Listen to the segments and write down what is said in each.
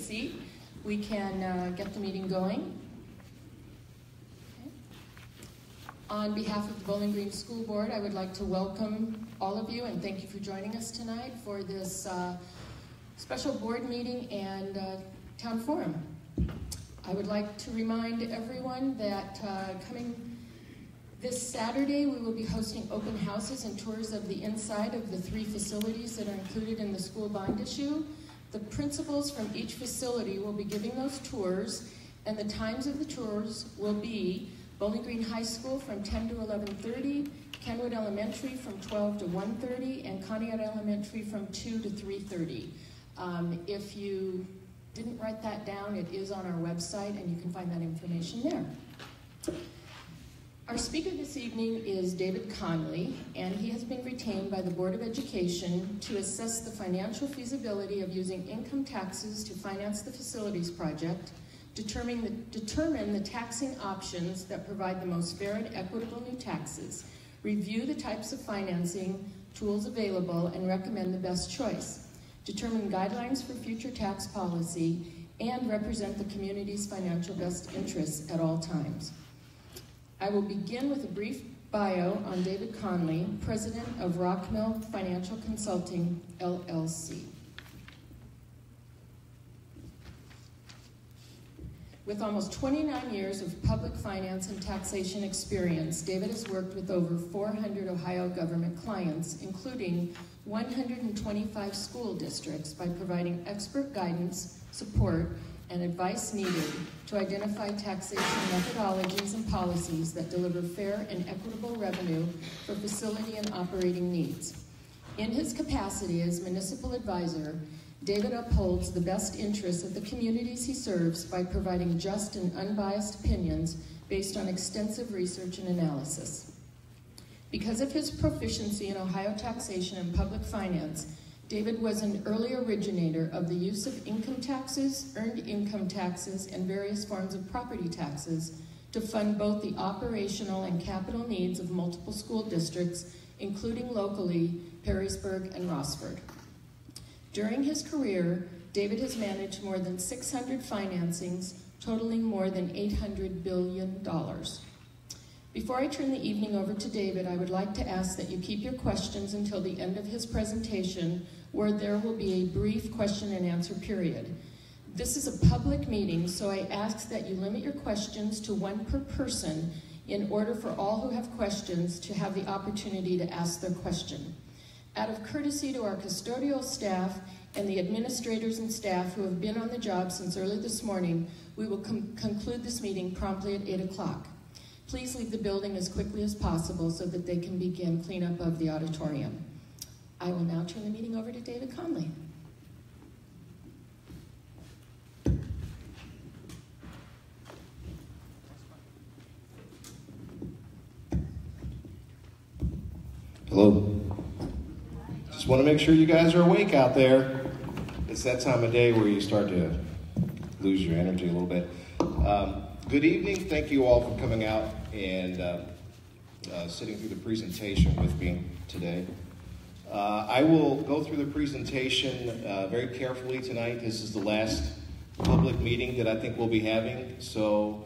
seat, we can get the meeting going. Okay. On behalf of the Bowling Green School Board, I would like to welcome all of you and thank you for joining us tonight for this special board meeting and town forum. I would like to remind everyone that coming this Saturday, we will be hosting open houses and tours of the inside of the 3 facilities that are included in the school bond issue. The principals from each facility will be giving those tours, and the times of the tours will be Bowling Green High School from 10 to 11:30, Kenwood Elementary from 12 to 1:30, and Conneaut Elementary from 2 to 3:30. If you didn't write that down, it is on our website, and you can find that information there. Our speaker this evening is David Conley, and he has been retained by the Board of Education to assess the financial feasibility of using income taxes to finance the facilities project, determine the taxing options that provide the most fair and equitable new taxes, review the types of financing tools available, and recommend the best choice, determine guidelines for future tax policy, and represent the community's financial best interests at all times. I will begin with a brief bio on David Conley, President of Rockmill Financial Consulting, LLC. With almost 29 years of public finance and taxation experience, David has worked with over 400 Ohio government clients, including 125 school districts, by providing expert guidance, support, and advice needed to identify taxation methodologies and policies that deliver fair and equitable revenue for facility and operating needs. In his capacity as municipal advisor, David upholds the best interests of the communities he serves by providing just and unbiased opinions based on extensive research and analysis. Because of his proficiency in Ohio taxation and public finance, David was an early originator of the use of income taxes, earned income taxes, and various forms of property taxes to fund both the operational and capital needs of multiple school districts, including locally Perrysburg and Rossford. During his career, David has managed more than 600 financings, totaling more than $800 billion. Before I turn the evening over to David, I would like to ask that you keep your questions until the end of his presentation, where there will be a brief question and answer period. This is a public meeting, so I ask that you limit your questions to 1 per person in order for all who have questions to have the opportunity to ask their question. Out of courtesy to our custodial staff and the administrators and staff who have been on the job since early this morning, we will conclude this meeting promptly at 8 o'clock. Please leave the building as quickly as possible so that they can begin cleanup of the auditorium. I will now turn the meeting over to David Conley. Hello. Just want to make sure you guys are awake out there. It's that time of day where you start to lose your energy a little bit. Good evening. Thank you all for coming out and sitting through the presentation with me today. I will go through the presentation very carefully tonight. This is the last public meeting that I think we'll be having, so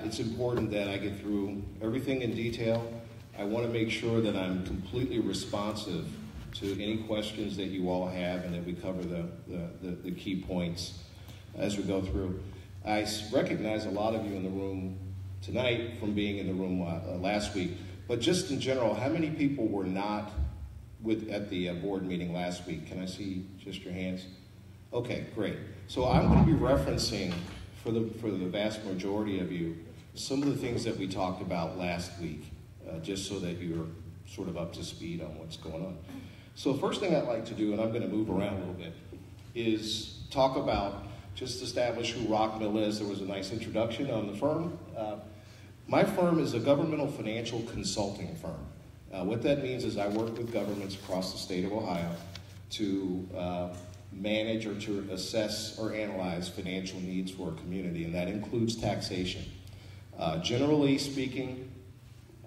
it's important that I get through everything in detail. I want to make sure that I'm completely responsive to any questions that you all have and that we cover the key points as we go through. I recognize a lot of you in the room tonight from being in the room last week, but just in general, how many people were not at the board meeting last week? Can I see just your hands? Okay, great. So I'm going to be referencing, for the vast majority of you, some of the things that we talked about last week, just so that you're sort of up to speed on what's going on. So first thing I'd like to do, and I'm going to move around a little bit, is talk about, just establish who Rockmill is. There was a nice introduction on the firm. My firm is a governmental financial consulting firm. What that means is I work with governments across the state of Ohio to manage or to assess or analyze financial needs for a community, and that includes taxation. Generally speaking,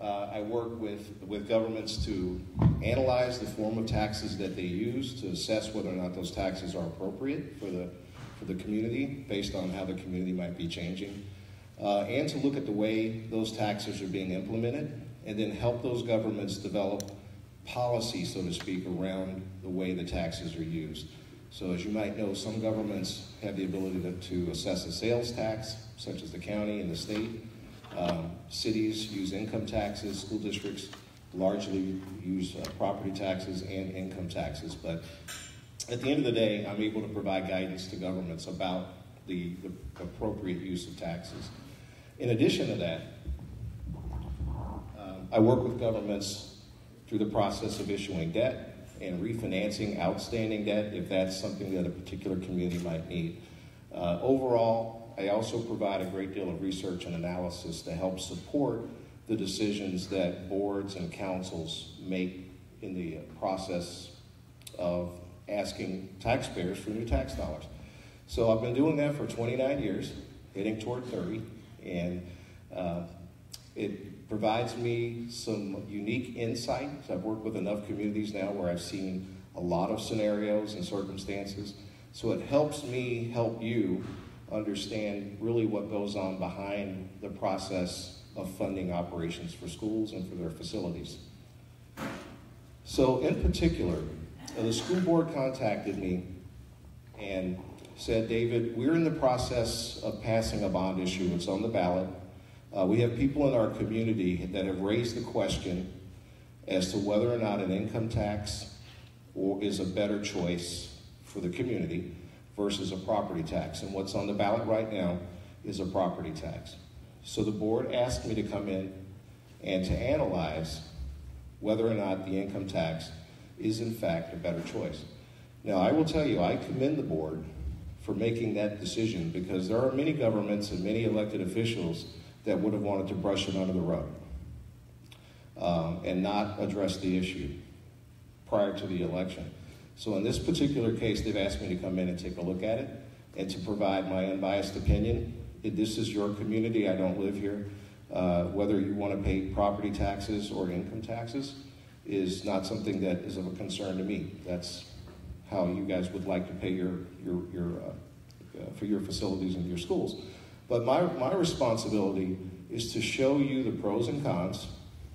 I work with governments to analyze the form of taxes that they use to assess whether or not those taxes are appropriate for for the community based on how the community might be changing, and to look at the way those taxes are being implemented, and then help those governments develop policy, so to speak, around the way the taxes are used. So as you might know, some governments have the ability to assess a sales tax, such as the county and the state. Cities use income taxes, school districts largely use property taxes and income taxes. But at the end of the day, I'm able to provide guidance to governments about the appropriate use of taxes. In addition to that, I work with governments through the process of issuing debt and refinancing outstanding debt if that's something that a particular community might need. Overall, I also provide a great deal of research and analysis to help support the decisions that boards and councils make in the process of asking taxpayers for new tax dollars. So I've been doing that for 29 years, heading toward 30, and it provides me some unique insight. I've worked with enough communities now where I've seen a lot of scenarios and circumstances, so it helps me help you understand really what goes on behind the process of funding operations for schools and for their facilities. So in particular, the school board contacted me and said, David, we're in the process of passing a bond issue. It's on the ballot. We have people in our community that have raised the question as to whether or not an income tax is a better choice for the community versus a property tax. And what's on the ballot right now is a property tax. So the board asked me to come in and to analyze whether or not the income tax is in fact a better choice. Now, I will tell you, I commend the board for making that decision, because there are many governments and many elected officials that would have wanted to brush it under the rug and not address the issue prior to the election. So in this particular case, they've asked me to come in and take a look at it and to provide my unbiased opinion. This is your community. I don't live here. Whether you want to pay property taxes or income taxes is not something that is of a concern to me. That's how you guys would like to pay for your facilities and your schools. But my responsibility is to show you the pros and cons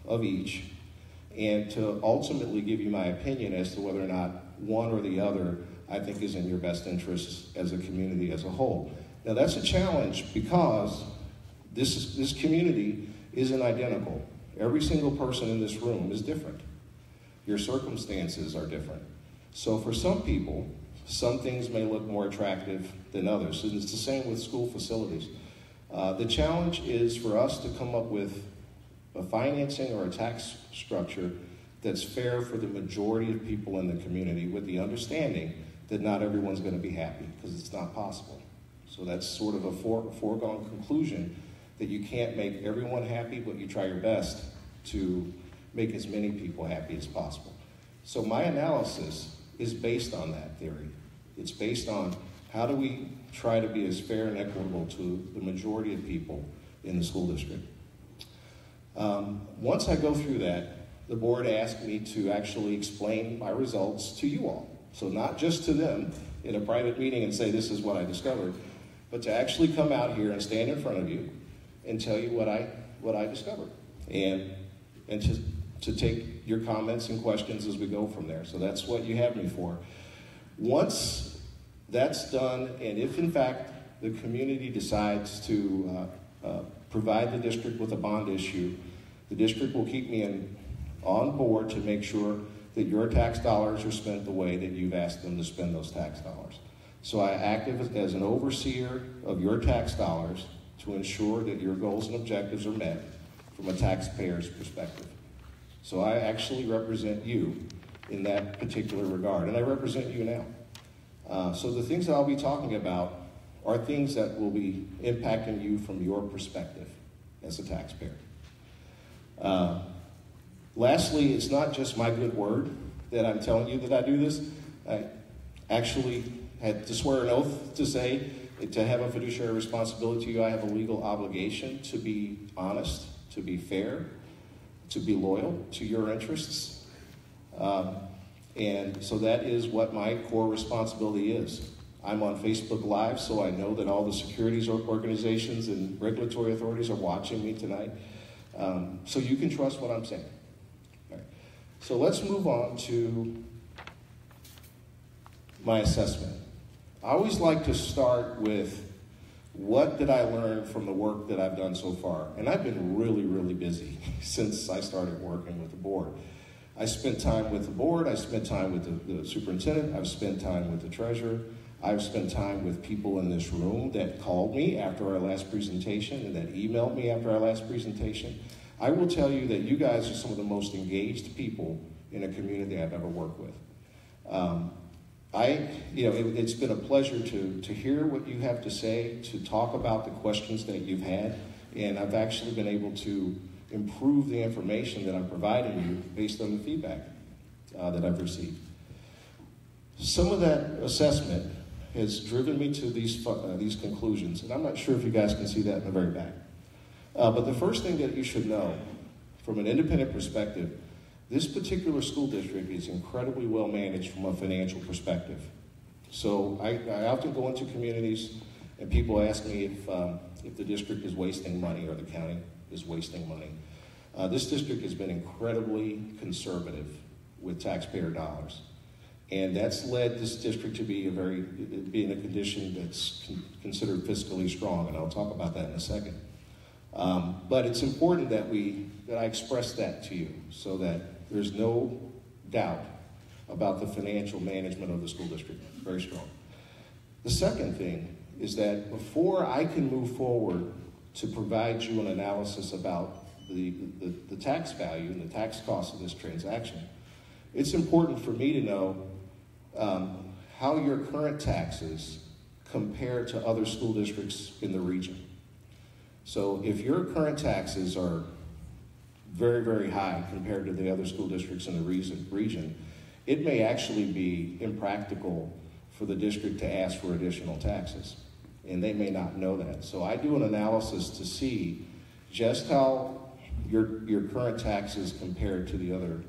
of each and to ultimately give you my opinion as to whether or not one or the other I think is in your best interest as a community as a whole. Now that's a challenge because this community isn't identical. Every single person in this room is different. Your circumstances are different. So for some people, some things may look more attractive than others. And it's the same with school facilities. The challenge is for us to come up with a financing or a tax structure that's fair for the majority of people in the community, with the understanding that not everyone's going to be happy, because it's not possible. So that's sort of a foregone conclusion that you can't make everyone happy, but you try your best to make as many people happy as possible. So my analysis is based on that theory. It's based on how do we try to be as fair and equitable to the majority of people in the school district. Once I go through that, the board asked me to actually explain my results to you all. So not just to them in a private meeting and say this is what I discovered, but to actually come out here and stand in front of you and tell you what I discovered, and to take your comments and questions as we go from there. So that's what you have me for. Once that's done, and if in fact the community decides to provide the district with a bond issue, the district will keep me on board to make sure that your tax dollars are spent the way that you've asked them to spend those tax dollars. So I act as an overseer of your tax dollars to ensure that your goals and objectives are met from a taxpayer's perspective. So I actually represent you in that particular regard, and I represent you now. So the things that I'll be talking about are things that will be impacting you from your perspective as a taxpayer. Lastly, it's not just my good word that I'm telling you that I do this. I actually had to swear an oath to say, to have a fiduciary responsibility to you, I have a legal obligation to be honest, to be fair, to be loyal to your interests. And so that is what my core responsibility is. I'm on Facebook Live, so I know that all the securities organizations and regulatory authorities are watching me tonight. So you can trust what I'm saying. All right. So let's move on to my assessment. I always like to start with what did I learn from the work that I've done so far? And I've been really, really busy since I started working with the board. I spent time with the board, I spent time with the superintendent, I've spent time with the treasurer, I've spent time with people in this room that called me after our last presentation and that emailed me after our last presentation. I will tell you that you guys are some of the most engaged people in a community I've ever worked with. It's been a pleasure to hear what you have to say, to talk about the questions that you've had, and I've actually been able to improve the information that I'm providing you based on the feedback that I've received. Some of that assessment has driven me to these conclusions, and I'm not sure if you guys can see that in the very back. But the first thing that you should know, from an independent perspective, this particular school district is incredibly well managed from a financial perspective. So I often go into communities and people ask me if the district is wasting money or the county is wasting money. This district has been incredibly conservative with taxpayer dollars. And that's led this district to be in a condition that's considered fiscally strong, and I'll talk about that in a second. But it's important that I express that to you so that there's no doubt about the financial management of the school district. Very strong. The second thing is that before I can move forward to provide you an analysis about the tax value and the tax cost of this transaction, it's important for me to know how your current taxes compare to other school districts in the region. So if your current taxes are very, very high compared to the other school districts in the region, it may actually be impractical for the district to ask for additional taxes, and they may not know that. So I do an analysis to see just how your current taxes compare to the other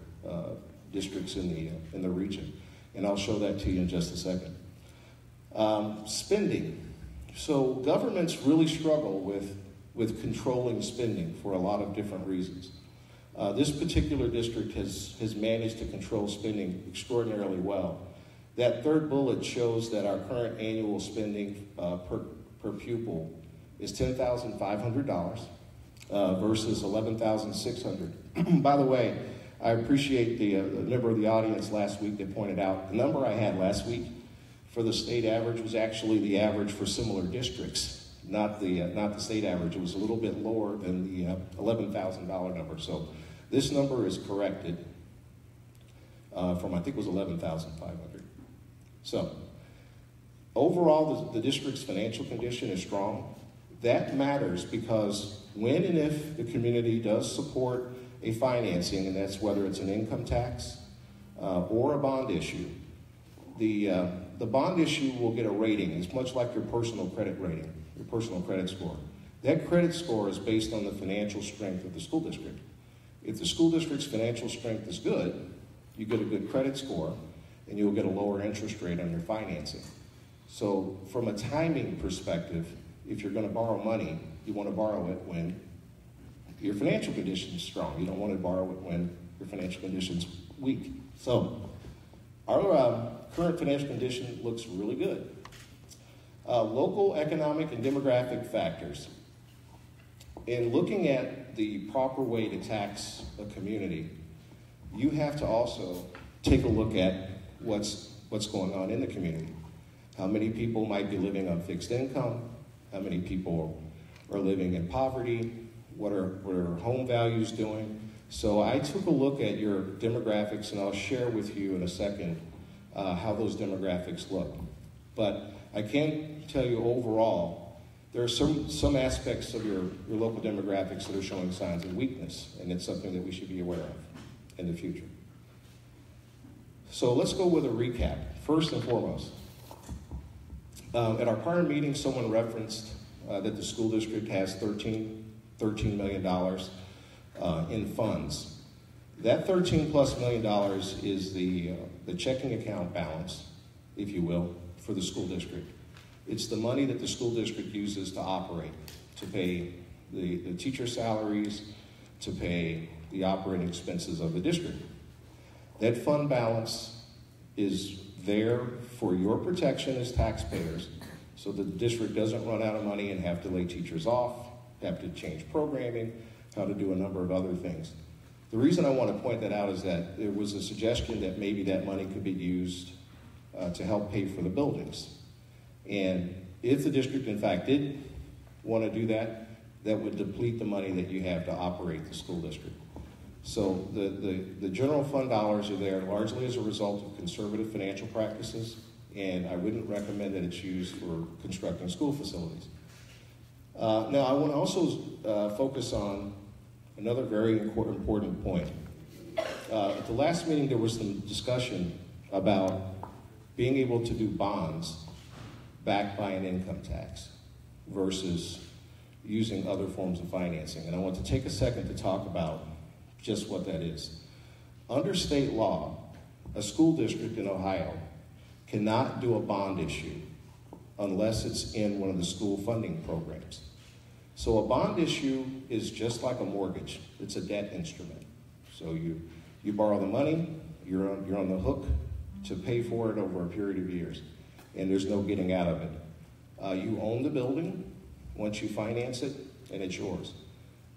districts in the region, and I'll show that to you in just a second. Spending. So governments really struggle with controlling spending for a lot of different reasons. This particular district has managed to control spending extraordinarily well. That third bullet shows that our current annual spending per pupil is $10,500 versus $11,600. By the way, I appreciate the member of the audience last week that pointed out the number I had last week for the state average was actually the average for similar districts, not the state average. It was a little bit lower than the $11,000 number. So this number is corrected from, I think it was $11,500. So overall, the district's financial condition is strong. That matters because when and if the community does support a financing, and that's whether it's an income tax or a bond issue, the bond issue will get a rating. It's much like your personal credit rating, your personal credit score. That credit score is based on the financial strength of the school district. If the school district's financial strength is good, you get a good credit score, and you'll get a lower interest rate on your financing. So from a timing perspective, if you're going to borrow money, you want to borrow it when your financial condition is strong. You don't want to borrow it when your financial condition is weak. So our current financial condition looks really good. Local economic and demographic factors. In looking at the proper way to tax a community, you have to also take a look at what's going on in the community. How many people might be living on fixed income? How many people are living in poverty? What are home values doing? So I took a look at your demographics, and I'll share with you in a second how those demographics look. But I can tell you overall, there are some aspects of your local demographics that are showing signs of weakness, and it's something that we should be aware of in the future. So let's go with a recap. First and foremost, at our prior meeting, someone referenced that the school district has $13 million in funds. That $13+ million is the checking account balance, if you will, for the school district. It's the money that the school district uses to operate, to pay the teacher salaries, to pay the operating expenses of the district. That fund balance is there for your protection as taxpayers, so that the district doesn't run out of money and have to lay teachers off, have to change programming, how to do a number of other things. The reason I want to point that out is that there was a suggestion that maybe that money could be used to help pay for the buildings. And if the district, in fact, did want to do that, that would deplete the money that you have to operate the school district. So the general fund dollars are there largely as a result of conservative financial practices, and I wouldn't recommend that it's used for constructing school facilities. Now, I want to also focus on another very important point. At the last meeting, there was some discussion about being able to do bonds backed by an income tax versus using other forms of financing. And I want to take a second to talk about just what that is. Under state law, a school district in Ohio cannot do a bond issue unless it's in one of the school funding programs. So a bond issue is just like a mortgage. It's a debt instrument. So you borrow the money, you're on the hook to pay for it over a period of years, and there's no getting out of it. You own the building once you finance it, and it's yours.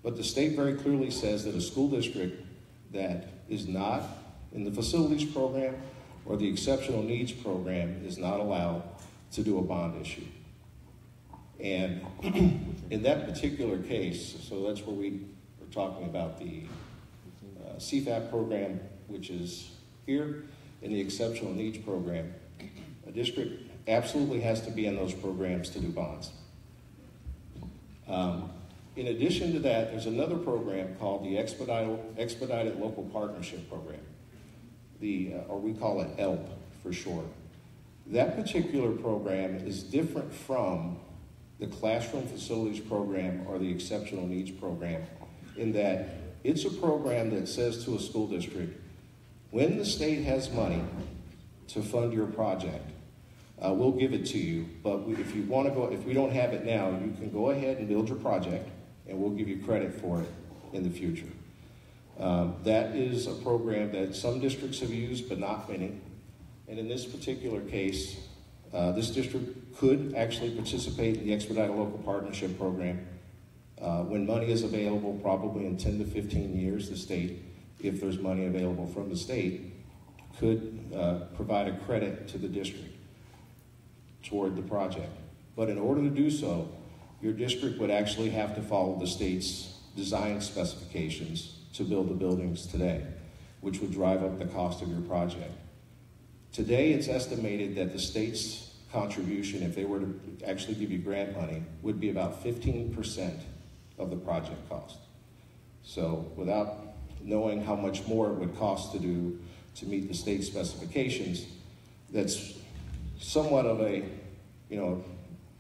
But the state very clearly says that a school district that is not in the facilities program or the exceptional needs program is not allowed to do a bond issue. And in that particular case, so that's where we were talking about the CFAP program, which is here, in the exceptional needs program, a district absolutely has to be in those programs to do bonds. In addition to that, there's another program called the Expedited Local Partnership Program, or we call it ELP for short. That particular program is different from the classroom facilities program or the exceptional needs program in that it's a program that says to a school district, when the state has money to fund your project, we'll give it to you, but if we don't have it now, you can go ahead and build your project and we'll give you credit for it in the future. That is a program that some districts have used, but not many. And in this particular case, this district could actually participate in the Expedited Local Partnership Program when money is available, probably in 10 to 15 years. The state, if there's money available from the state, could provide a credit to the district toward the project. But in order to do so, your district would actually have to follow the state's design specifications to build the buildings today, which would drive up the cost of your project. Today, it's estimated that the state's contribution, if they were to actually give you grant money, would be about 15% of the project cost. So without knowing how much more it would cost to meet the state specifications, that's somewhat of a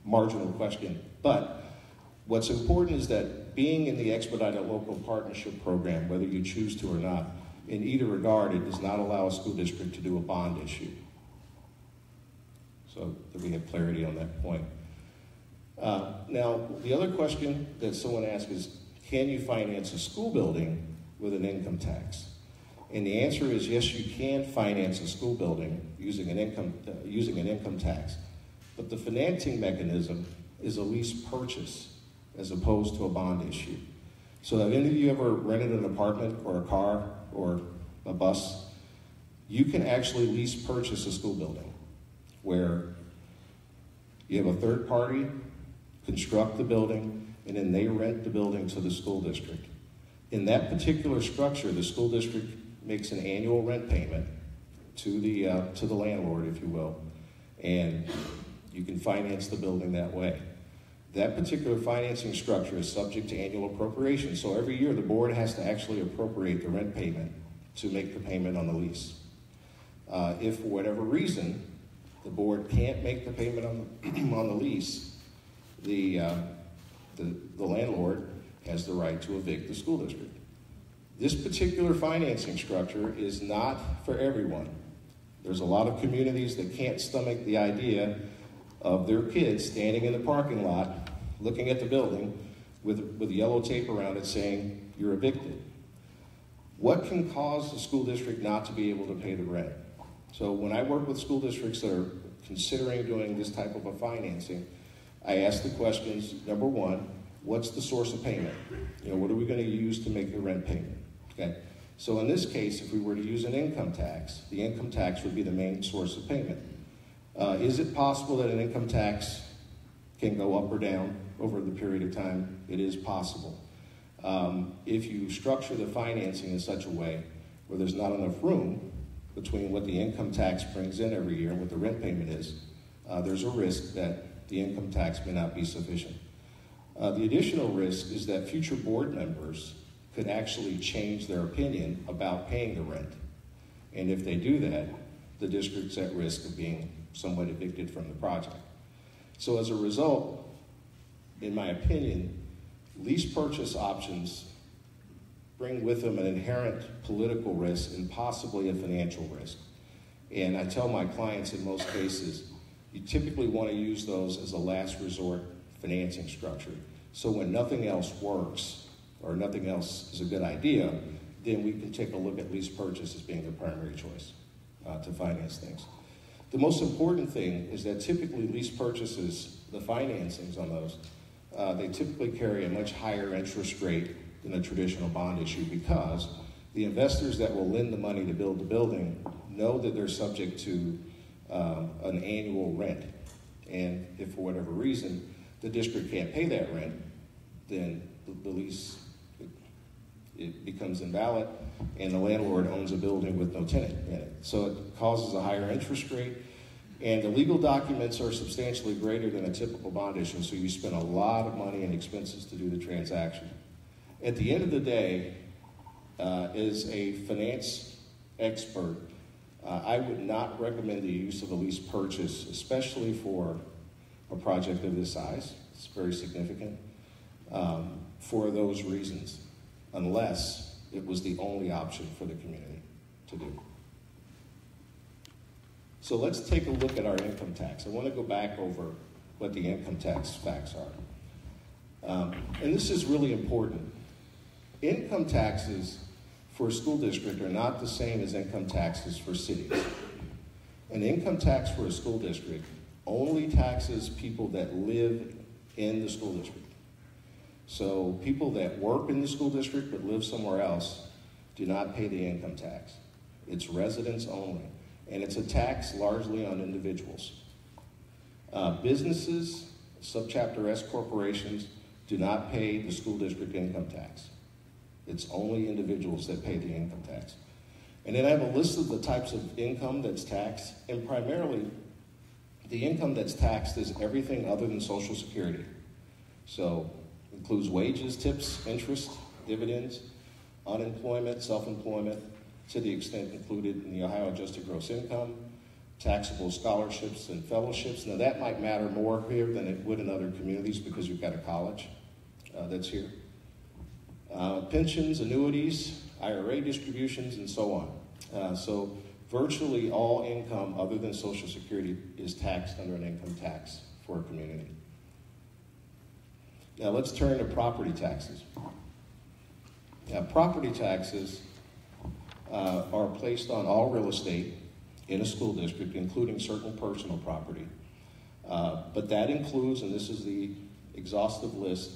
marginal question. But what's important is that being in the Expedited Local Partnership Program, whether you choose to or not, in either regard, it does not allow a school district to do a bond issue. So that we have clarity on that point. Now, the other question that someone asked is, can you finance a school building with an income tax? And the answer is yes, you can finance a school building using an income tax. But the financing mechanism is a lease purchase as opposed to a bond issue. So have any of you ever rented an apartment or a car or a bus? You can actually lease purchase a school building where you have a third party construct the building and then they rent the building to the school district. In that particular structure, the school district makes an annual rent payment to the landlord, if you will, and you can finance the building that way. That particular financing structure is subject to annual appropriation, so every year the board has to actually appropriate the rent payment to make the payment on the lease. If for whatever reason the board can't make the payment on the lease, the landlord has the right to evict the school district. This particular financing structure is not for everyone. There's a lot of communities that can't stomach the idea of their kids standing in the parking lot, looking at the building with yellow tape around it saying, "You're evicted." What can cause the school district not to be able to pay the rent? So when I work with school districts that are considering doing this type of a financing, I ask the questions, number one, what's the source of payment? What are we going to use to make the rent payment? Okay. So in this case, if we were to use an income tax, the income tax would be the main source of payment. Is it possible that an income tax can go up or down over the period of time? It is possible. If you structure the financing in such a way where there's not enough room between what the income tax brings in every year and what the rent payment is, there's a risk that the income tax may not be sufficient. The additional risk is that future board members could actually change their opinion about paying the rent. And if they do that, the district's at risk of being somewhat evicted from the project. So as a result, in my opinion, lease purchase options bring with them an inherent political risk and possibly a financial risk. And I tell my clients in most cases, you typically want to use those as a last resort financing structure. So when nothing else works or nothing else is a good idea, then we can take a look at lease purchase as being the primary choice to finance things. The most important thing is that typically lease purchases, the financings on those, they typically carry a much higher interest rate than a traditional bond issue because the investors that will lend the money to build the building know that they're subject to an annual rent. And if for whatever reason the district can't pay that rent, then the lease, it becomes invalid and the landlord owns a building with no tenant in it. So it causes a higher interest rate and the legal documents are substantially greater than a typical bond issue, so you spend a lot of money and expenses to do the transaction. At the end of the day, as a finance expert, I would not recommend the use of a lease purchase, especially for a project of this size. It's very significant for those reasons, unless it was the only option for the community to do. So let's take a look at our income tax. I want to go back over what the income tax facts are. And this is really important. Income taxes for a school district are not the same as income taxes for cities. An income tax for a school district only taxes people that live in the school district. So people that work in the school district but live somewhere else do not pay the income tax. It's residents only. And it's a tax largely on individuals. Businesses, subchapter S corporations, do not pay the school district income tax. It's only individuals that pay the income tax. And then I have a list of the types of income that's taxed, and primarily the income that's taxed is everything other than Social Security. So it includes wages, tips, interest, dividends, unemployment, self-employment, to the extent included in the Ohio Adjusted Gross Income, taxable scholarships and fellowships. Now that might matter more here than it would in other communities because you've got a college that's here. Pensions, annuities, IRA distributions, and so on. So virtually all income other than Social Security is taxed under an income tax for a community. Now let's turn to property taxes. Now property taxes are placed on all real estate in a school district, including certain personal property. But that includes, and this is the exhaustive list,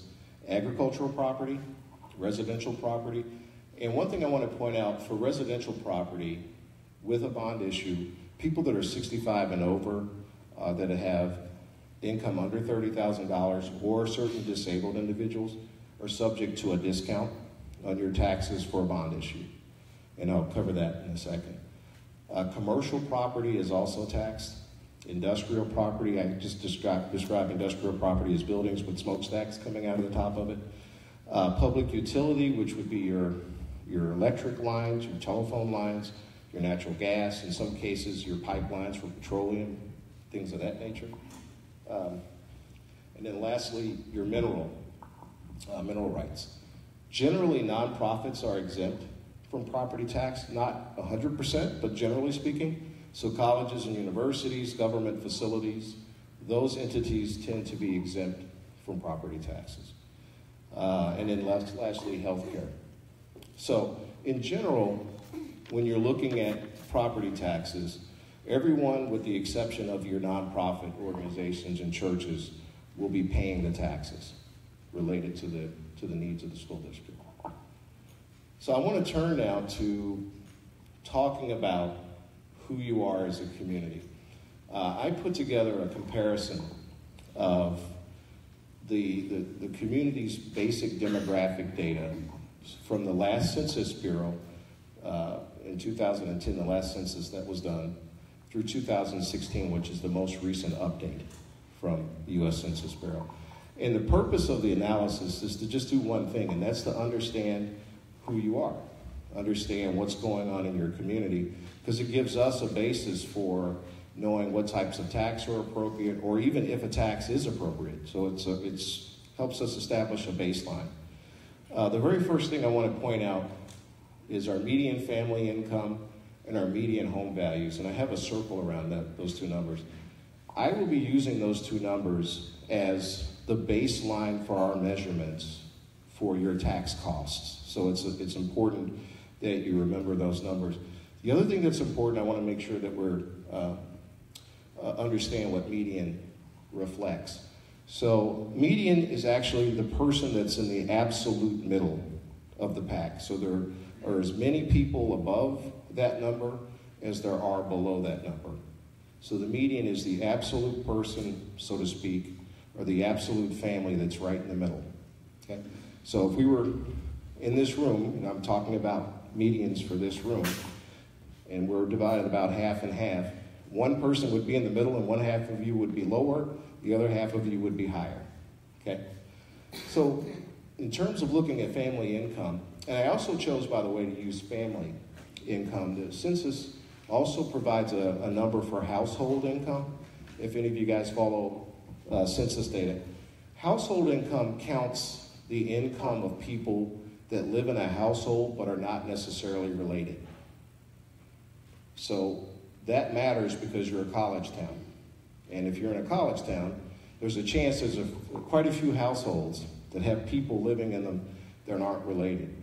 agricultural property, residential property. And one thing I want to point out, for residential property with a bond issue, people that are 65 and over that have income under $30,000 or certain disabled individuals are subject to a discount on your taxes for a bond issue. And I'll cover that in a second. Commercial property is also taxed. Industrial property, I just describe industrial property as buildings with smokestacks coming out of the top of it. Public utility, which would be your electric lines, your telephone lines, your natural gas, in some cases your pipelines for petroleum, things of that nature. And then lastly, your mineral rights. Generally, nonprofits are exempt from property tax, not 100%, but generally speaking, So colleges and universities, government facilities, those entities tend to be exempt from property taxes. And then lastly, healthcare. So in general, when you're looking at property taxes, everyone with the exception of your nonprofit organizations and churches will be paying the taxes related to the needs of the school district. So I want to turn now to talking about who you are as a community. I put together a comparison of the community's basic demographic data from the last Census Bureau in 2010, the last census that was done, through 2016, which is the most recent update from the U.S. Census Bureau. And the purpose of the analysis is to just do one thing, and that's to understand who you are, understand what's going on in your community, because it gives us a basis for knowing what types of tax are appropriate, or even if a tax is appropriate. So it helps us establish a baseline. The very first thing I want to point out is our median family income and our median home values, and I have a circle around those two numbers. I will be using those two numbers as the baseline for our measurements for your tax costs. So it's important that you remember those numbers. The other thing that's important, I want to make sure that we're understand what median reflects. So median is actually the person that's in the absolute middle of the pack. So there are as many people above that number as there are below that number. So the median is the absolute person, so to speak, or the absolute family that's right in the middle. Okay? So if we were in this room, and I'm talking about medians for this room, and we're divided about half and half, one person would be in the middle and one half of you would be lower, the other half of you would be higher. Okay? So in terms of looking at family income, and I also chose, by the way, to use family income. The census also provides a number for household income. If any of you guys follow census data, household income counts the income of people that live in a household but are not necessarily related. So that matters because you're a college town. And if you're in a college town, there's a chance there's quite a few households that have people living in them that aren't related.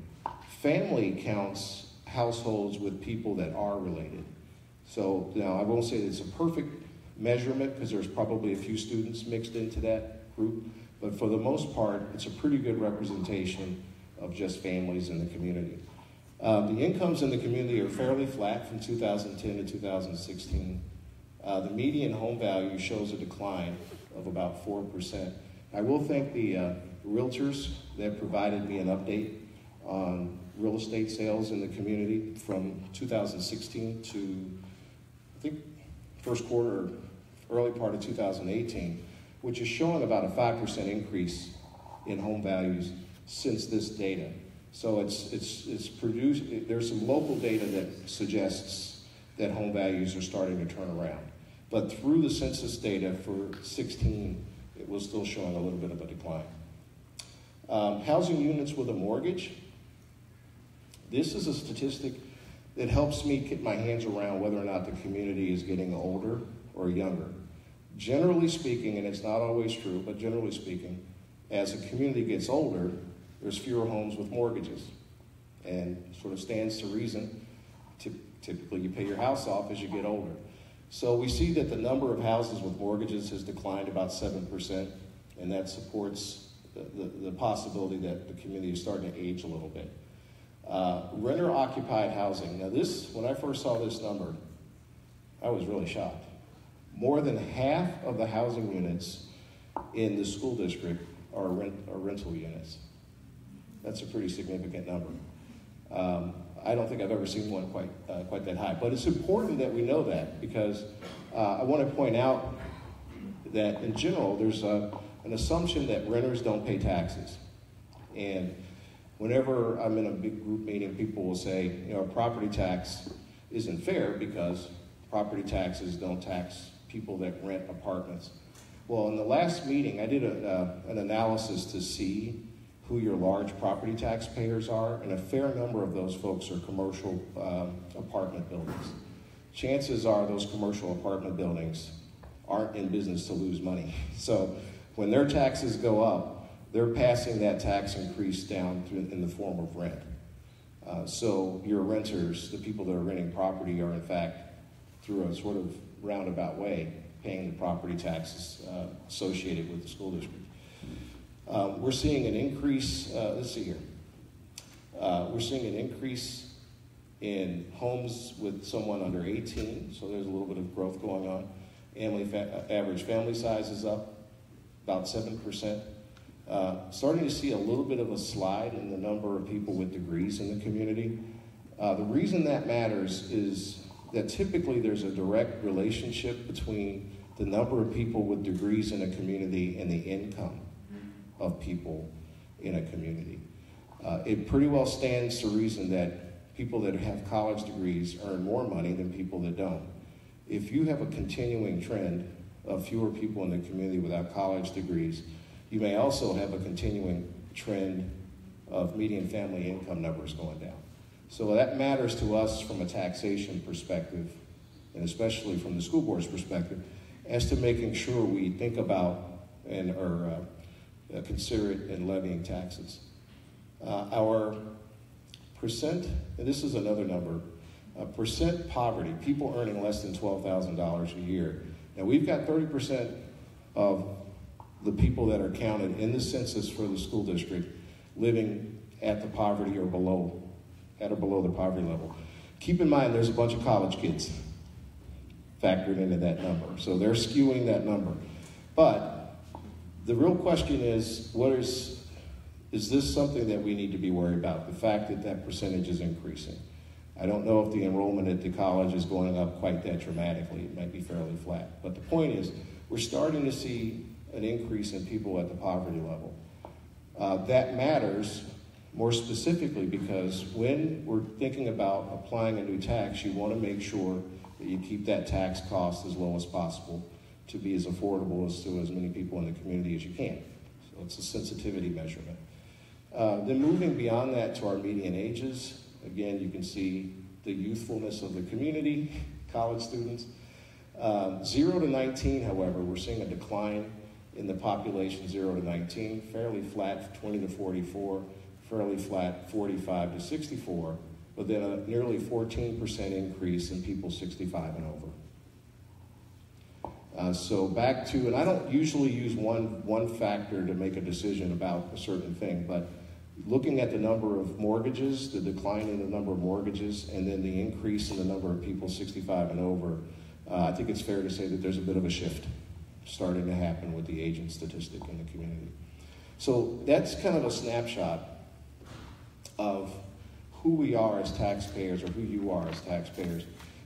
Family counts households with people that are related. So now I won't say it's a perfect measurement because there's probably a few students mixed into that group, but for the most part, it's a pretty good representation of just families in the community. The incomes in the community are fairly flat from 2010 to 2016. The median home value shows a decline of about 4%. I will thank the realtors that provided me an update on real estate sales in the community from 2016 to, I think, first quarter, early part of 2018, which is showing about a 5% increase in home values since this data. So it's produced, there's some local data that suggests that home values are starting to turn around. But through the census data for 16, it was still showing a little bit of a decline. Housing units with a mortgage. This is a statistic that helps me get my hands around whether or not the community is getting older or younger. Generally speaking, and it's not always true, but generally speaking, as a community gets older, there's fewer homes with mortgages. And sort of stands to reason, typically you pay your house off as you get older. So we see that the number of houses with mortgages has declined about 7%, and that supports the possibility that the community is starting to age a little bit. Renter-occupied housing. Now this, when I first saw this number, I was really shocked. More than half of the housing units in the school district are rental units. That's a pretty significant number. I don't think I've ever seen one quite that high. But it's important that we know that because I want to point out that in general, there's an assumption that renters don't pay taxes. And whenever I'm in a big group meeting, people will say, you know, property tax isn't fair because property taxes don't tax people that rent apartments. Well, in the last meeting, I did an analysis to see who your large property taxpayers are, and a fair number of those folks are commercial apartment buildings. chances are those commercial apartment buildings aren't in business to lose money. So when their taxes go up, they're passing that tax increase down in the form of rent. So your renters, the people that are renting property, are in fact, through a sort of roundabout way, paying the property taxes associated with the school district. We're seeing an increase, let's see here. We're seeing an increase in homes with someone under 18, so there's a little bit of growth going on. Average family size is up about 7%. Starting to see a little bit of a slide in the number of people with degrees in the community. The reason that matters is that typically there's a direct relationship between the number of people with degrees in a community and the income of people in a community. It pretty well stands to reason that people that have college degrees earn more money than people that don't. If you have a continuing trend of fewer people in the community without college degrees, you may also have a continuing trend of median family income numbers going down. So that matters to us from a taxation perspective, and especially from the school board's perspective, as to making sure we think about and are considerate in levying taxes. Our percent, and this is another number, percent poverty, people earning less than $12,000 a year. Now we've got 30% of the people that are counted in the census for the school district living at the poverty or below, at or below the poverty level. Keep in mind there's a bunch of college kids factored into that number, so they're skewing that number. But the real question is, is this something that we need to be worried about, the fact that that percentage is increasing? I don't know if the enrollment at the college is going up quite that dramatically. It might be fairly flat. But the point is, we're starting to see an increase in people at the poverty level. That matters more specifically because when we're thinking about applying a new tax, you want to make sure that you keep that tax cost as low as possible to be as affordable as to as many people in the community as you can. So it's a sensitivity measurement. Then moving beyond that to our median ages, again, you can see the youthfulness of the community, college students. 0 to 19, however, we're seeing a decline in the population 0 to 19, fairly flat 20 to 44, fairly flat 45 to 64, but then a nearly 14% increase in people 65 and over. So back to, and I don't usually use one factor to make a decision about a certain thing, but looking at the number of mortgages, the decline in the number of mortgages, and then the increase in the number of people 65 and over, I think it's fair to say that there's a bit of a shift starting to happen with the aging statistic in the community. So that's kind of a snapshot of who we are as taxpayers, or who you are as taxpayers.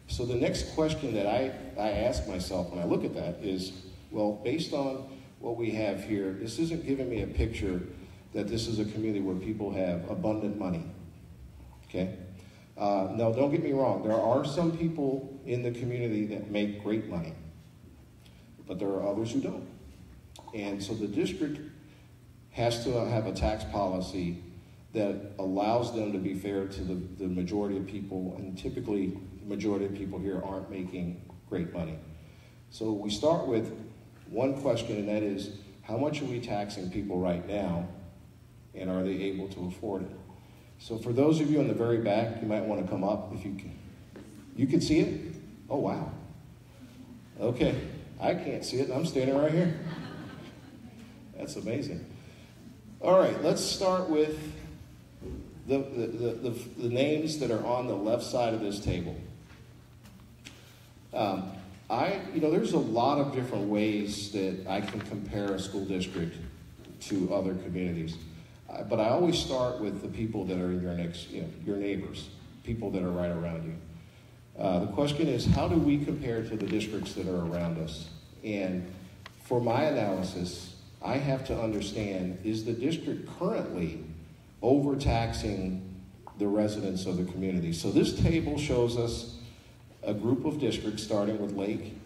So the next question that I ask myself when I look at that is, well, based on what we have here, this isn't giving me a picture that this is a community where people have abundant money, okay? Now, don't get me wrong. There are some people in the community that make great money, but there are others who don't. And so the district has to have a tax policy that allows them to be fair to the majority of people, and typically the majority of people here aren't making great money. So we start with one question, and that is, how much are we taxing people right now, and are they able to afford it? So for those of you in the very back, you might want to come up if you can. You can see it? Oh, wow. Okay, I can't see it, I'm standing right here. That's amazing. All right, let's start with the names that are on the left side of this table. There's a lot of different ways that I can compare a school district to other communities. But I always start with the people that are in your neighbors, people that are right around you. The question is, how do we compare to the districts that are around us? And for my analysis, I have to understand, is the district currently overtaxing the residents of the community? So this table shows us a group of districts starting with Lake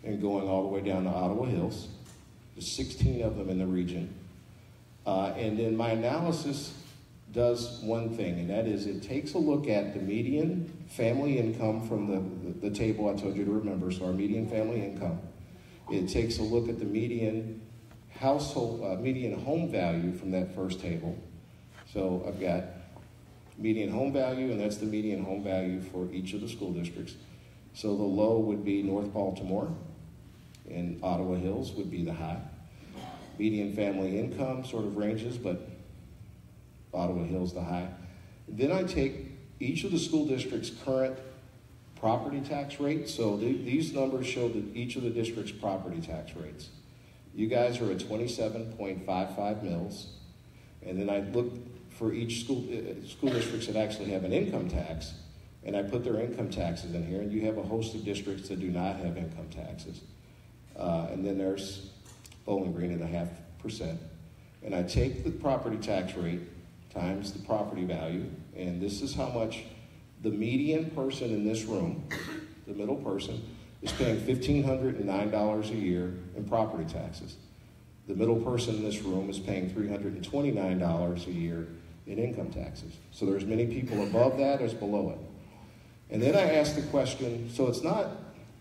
and going all the way down to Ottawa Hills. There's 16 of them in the region. And then my analysis does one thing, and that is it takes a look at the median family income from the table I told you to remember, so our median family income. It takes a look at the median median home value from that first table. So I've got median home value, and that's the median home value for each of the school districts. So the low would be North Baltimore, and Ottawa Hills would be the high. Median family income sort of ranges, but Ottawa Hills the high. Then I take each of the school districts' current property tax rates. So these numbers show that each of the districts' property tax rates. You guys are at 27.55 mils. And then I look for each school districts that actually have an income tax, and I put their income taxes in here, and you have a host of districts that do not have income taxes. And then there's Bowling Green at 0.5%. And I take the property tax rate times the property value, and this is how much the median person in this room, the middle person, is paying $1,509 a year in property taxes. The middle person in this room is paying $329 a year in income taxes. So there's many people above that as below it. And then I ask the question, so it's not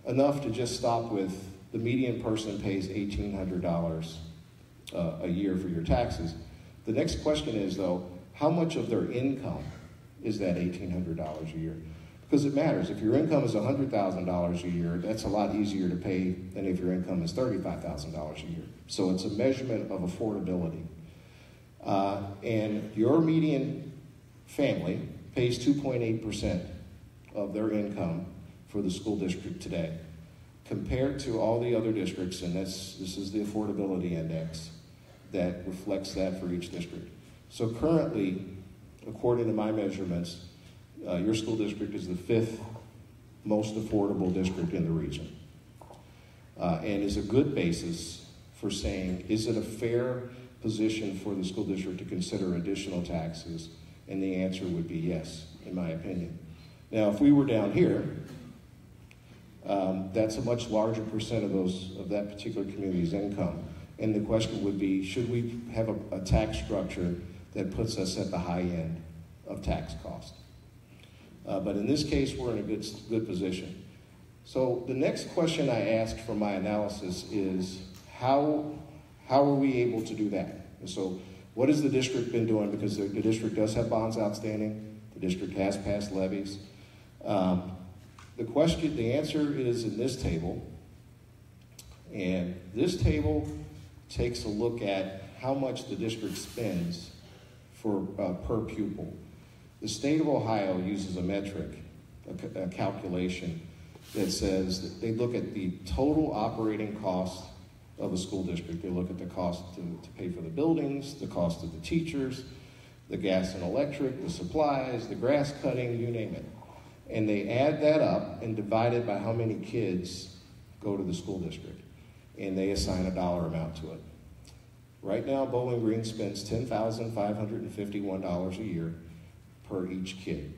enough to just stop with the median person pays $1,800 a year for your taxes. The next question is, though, how much of their income is that $1,800 a year? Because it matters. If your income is $100,000 a year, that's a lot easier to pay than if your income is $35,000 a year. So it's a measurement of affordability. And your median family pays 2.8% of their income for the school district today, compared to all the other districts, and this is the affordability index that reflects that for each district. So currently, according to my measurements, your school district is the 5th most affordable district in the region, and is a good basis for saying, is it a fair position for the school district to consider additional taxes? And the answer would be yes, in my opinion. Now, if we were down here, that's a much larger percent of that particular community's income. And the question would be, should we have a tax structure that puts us at the high end of tax cost? But in this case, we're in a good position. So the next question I asked for my analysis is, how are we able to do that? And so what has the district been doing? Because the district does have bonds outstanding. The district has passed levies. The answer is in this table. And this table takes a look at how much the district spends for per pupil. The state of Ohio uses a metric, a calculation that says that they look at the total operating cost of a school district. They look at the cost to pay for the buildings, the cost of the teachers, the gas and electric, the supplies, the grass cutting, you name it. And they add that up and divide it by how many kids go to the school district. And they assign a dollar amount to it. Right now, Bowling Green spends $10,551 a year per each kid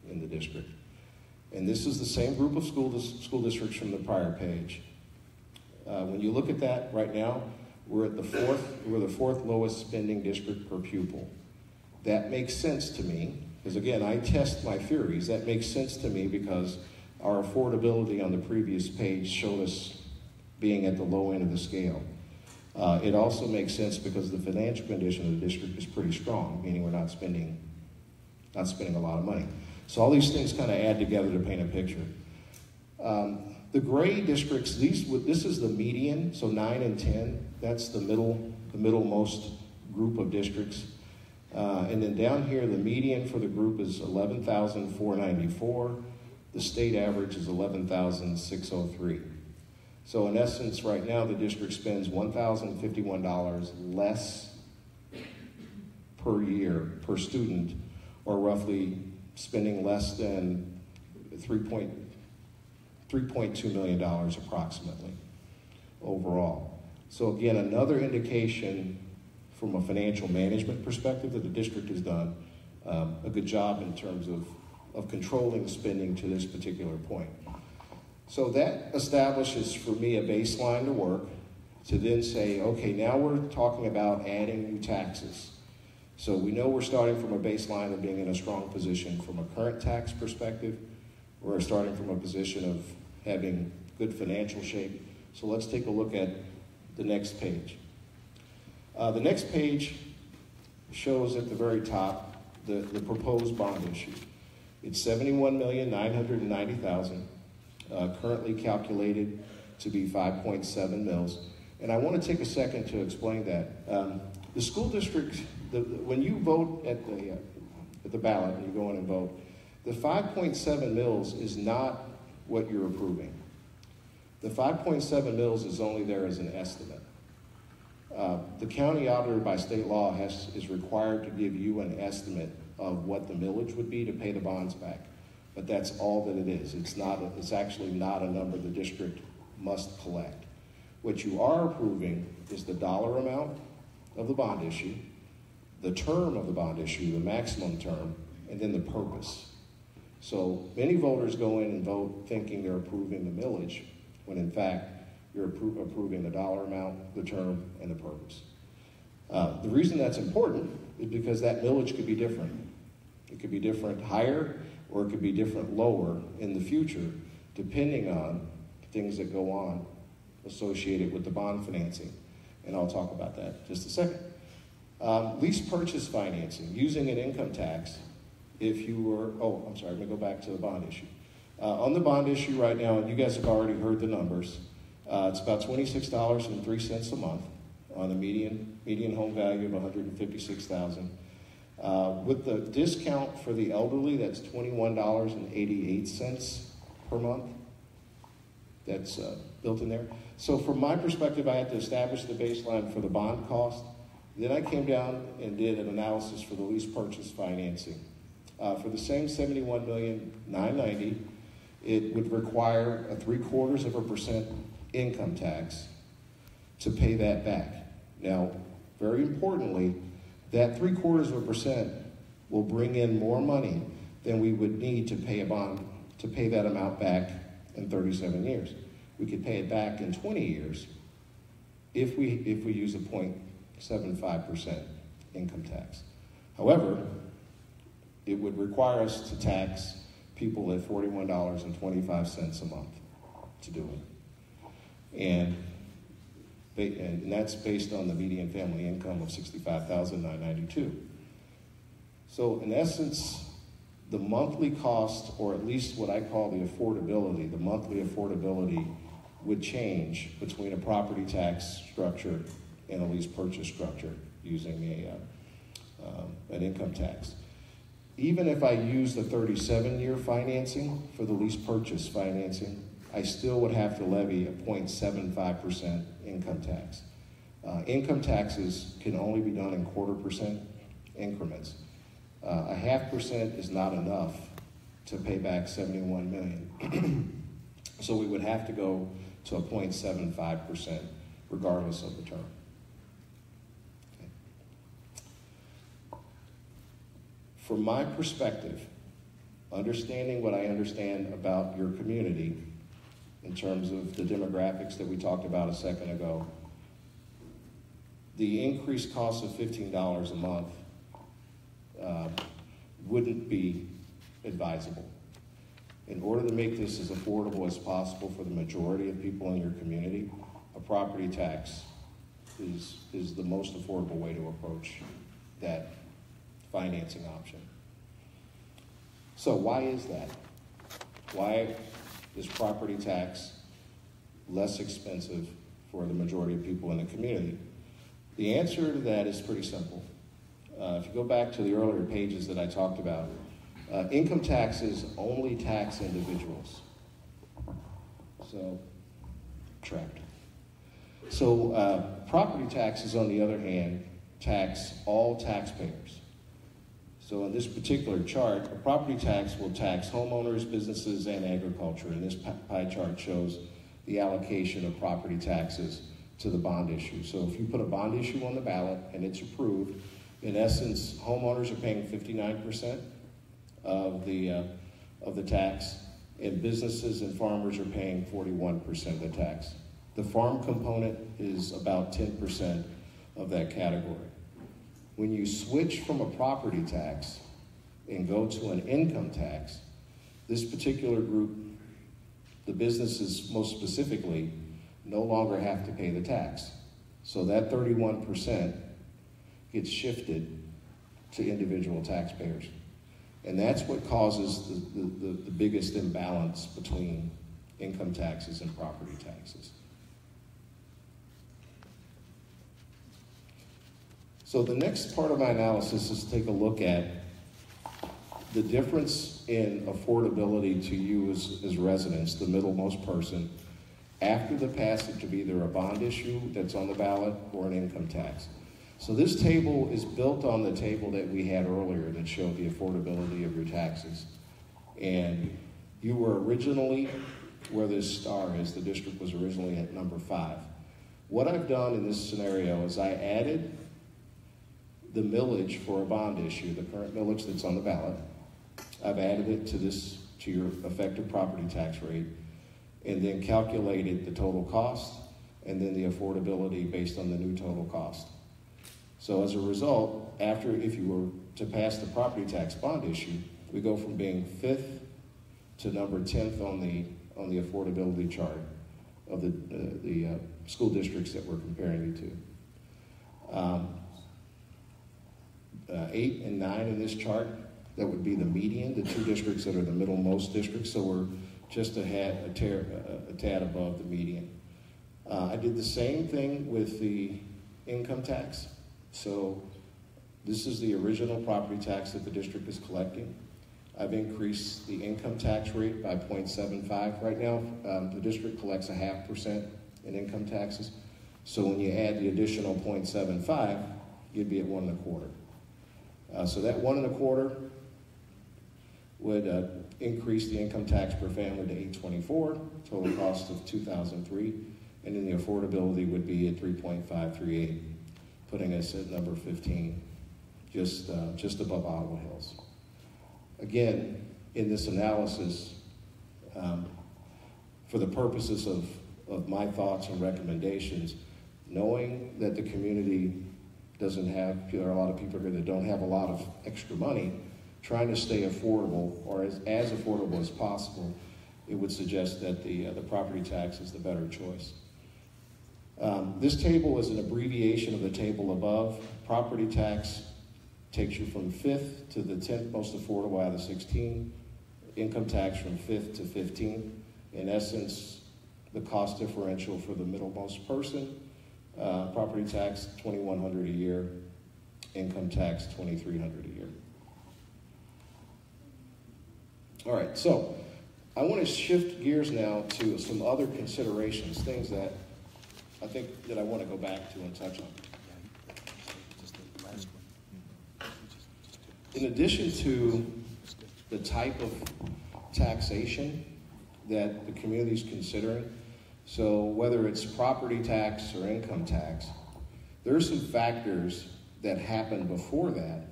in the district. And this is the same group of school districts from the prior page. When you look at that right now, we're the fourth lowest spending district per pupil. That makes sense to me, because again, I test my theories. That makes sense to me because our affordability on the previous page showed us being at the low end of the scale. It also makes sense because the financial condition of the district is pretty strong, meaning we're not spending a lot of money. So all these things kind of add together to paint a picture. The gray districts, this is the median, so 9 and 10, that's the middlemost group of districts. And then down here, the median for the group is 11,494. The state average is 11,603. So in essence, right now, the district spends $1,051 less per year per student, or roughly spending less than $3.2 million approximately overall. So again, another indication from a financial management perspective that the district has done a good job in terms of controlling spending to this particular point. So that establishes for me a baseline to work to then say, okay, now we're talking about adding new taxes. So we know we're starting from a baseline of being in a strong position from a current tax perspective. We're starting from a position of having good financial shape. So let's take a look at the next page. The next page shows at the very top the proposed bond issue. It's $71,990,000, currently calculated to be 5.7 mils. And I want to take a second to explain that. The school district, when you vote at the ballot and you go in and vote, the 5.7 mils is not what you're approving. The 5.7 mils is only there as an estimate. The county auditor by state law is required to give you an estimate of what the millage would be to pay the bonds back. But that's all that it is. It's actually not a number the district must collect. What you are approving is the dollar amount of the bond issue, the term of the bond issue, the maximum term, and then the purpose. So many voters go in and vote thinking they're approving the millage, when in fact you're approving the dollar amount, the term, and the purpose. The reason that's important is because that millage could be different. It could be different higher, or it could be different lower in the future, depending on things that go on associated with the bond financing. And I'll talk about that in just a second. Lease purchase financing, using an income tax, if you were, I'm sorry, I'm gonna go back to the bond issue. On the bond issue right now, and you guys have already heard the numbers, it's about $26.03 a month on the median home value of $156,000. With the discount for the elderly, that's $21.88 per month. That's built in there. So from my perspective, I had to establish the baseline for the bond cost. Then I came down and did an analysis for the lease purchase financing. For the same $71,990,000, it would require a 0.75% income tax to pay that back. Now, very importantly, that 0.75% will bring in more money than we would need to pay a bond to pay that amount back in 37 years. We could pay it back in 20 years if we use a 0.75% income tax. However, it would require us to tax people at $41.25 a month to do it. And that's based on the median family income of $65,992. So in essence, the monthly cost, or at least what I call the affordability, the monthly affordability would change between a property tax structure and a lease purchase structure using an income tax. Even if I use the 37-year financing for the lease purchase financing, I still would have to levy a 0.75% income tax. Income taxes can only be done in 0.25% increments. 0.5% is not enough to pay back $71 million. So we would have to go to a 0.75% regardless of the term. Okay. From my perspective, understanding what I understand about your community in terms of the demographics that we talked about a second ago, the increased cost of $15 a month wouldn't be advisable. In order to make this as affordable as possible for the majority of people in your community, a property tax is the most affordable way to approach that financing option. So why is that? Why is property tax less expensive for the majority of people in the community? The answer to that is pretty simple. If you go back to the earlier pages that I talked about, income taxes only tax individuals. So, trapped. So, property taxes, on the other hand, tax all taxpayers. So in this particular chart, a property tax will tax homeowners, businesses, and agriculture. And this pie chart shows the allocation of property taxes to the bond issue. So if you put a bond issue on the ballot and it's approved, in essence, homeowners are paying 59% of the tax, and businesses and farmers are paying 41% of the tax. The farm component is about 10% of that category. When you switch from a property tax and go to an income tax, this particular group, the businesses most specifically, no longer have to pay the tax. So that 31% gets shifted to individual taxpayers. And that's what causes the biggest imbalance between income taxes and property taxes. So the next part of my analysis is to take a look at the difference in affordability to you as residents, the middlemost person, after the passage of either a bond issue that's on the ballot or an income tax. So this table is built on the table that we had earlier that showed the affordability of your taxes. And you were originally, where this star is, the district was originally at number 5. What I've done in this scenario is I added the millage for a bond issue, the current millage that's on the ballot. I've added it to your effective property tax rate, and then calculated the total cost and then the affordability based on the new total cost. So as a result, if you were to pass the property tax bond issue, we go from being 5th to number 10th on the affordability chart of the school districts that we're comparing you to. 8 and 9 in this chart, that would be the median, the 2 districts that are the middlemost districts, so we're just a tad above the median. I did the same thing with the income tax. So this is the original property tax that the district is collecting. I've increased the income tax rate by 0.75. Right now, the district collects 0.5% in income taxes. So when you add the additional 0.75, you'd be at 1.25. So that 1.25 would increase the income tax per family to $824, total cost of $2,003, and then the affordability would be at 3.538, putting us at number 15, just above Ottawa Hills. Again, in this analysis, for the purposes of my thoughts and recommendations, knowing that the community doesn't have, there are a lot of people here that don't have a lot of extra money, trying to stay affordable, or as affordable as possible, it would suggest that the property tax is the better choice. This table is an abbreviation of the table above. Property tax takes you from 5th to the 10th most affordable out of the 16. Income tax from 5th to 15th. In essence, the cost differential for the middlemost person, property tax $2,100 a year, income tax $2,300 a year. All right, so I want to shift gears now to some other considerations, things that I think that I want to go back to and touch on. In addition to the type of taxation that the community is considering, so whether it's property tax or income tax, there are some factors that happen before that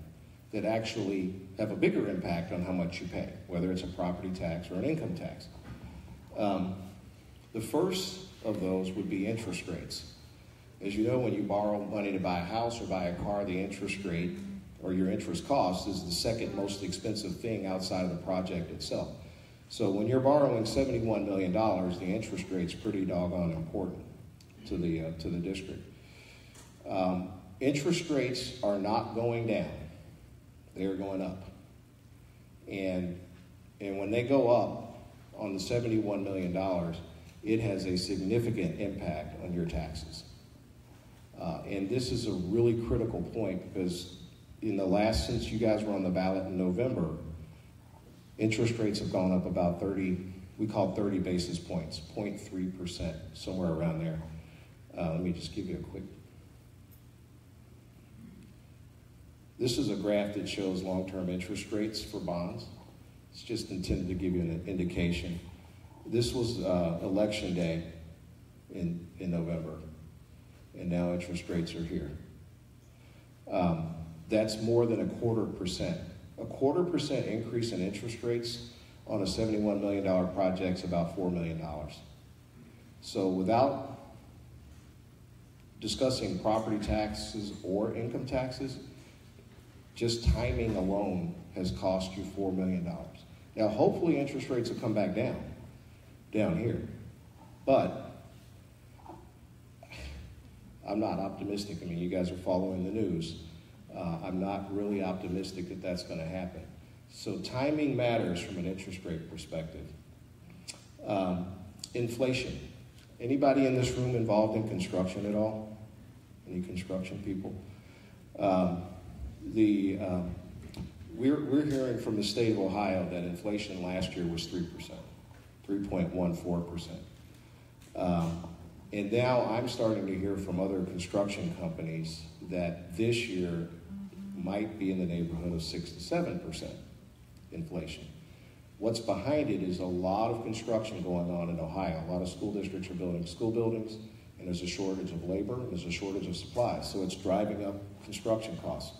actually have a bigger impact on how much you pay, whether it's a property tax or an income tax. The first of those would be interest rates. As you know, when you borrow money to buy a house or buy a car, the interest rate or your interest cost is the second most expensive thing outside of the project itself. So when you're borrowing $71 million, the interest rate's pretty doggone important to the district. Interest rates are not going down. They're going up. And when they go up on the $71 million, it has a significant impact on your taxes. And this is a really critical point because since you guys were on the ballot in November, interest rates have gone up about 30 basis points, 0.3%, somewhere around there. Let me just give you a quick. This is a graph that shows long-term interest rates for bonds. It's just intended to give you an indication. This was election day in November, and now interest rates are here. That's more than 0.25%. A 0.25% increase in interest rates on a $71 million project is about $4 million. So without discussing property taxes or income taxes, just timing alone has cost you $4 million. Now, hopefully interest rates will come back down here. But I'm not optimistic. I mean, you guys are following the news. I'm not really optimistic that that's going to happen. So timing matters from an interest rate perspective. Inflation. Anybody in this room involved in construction at all? Any construction people? We're hearing from the state of Ohio that inflation last year was 3%, 3.14%. And now I'm starting to hear from other construction companies that this year might be in the neighborhood of 6 to 7% inflation. What's behind it is a lot of construction going on in Ohio. A lot of school districts are building school buildings, and there's a shortage of labor, and there's a shortage of supplies, so it's driving up construction costs.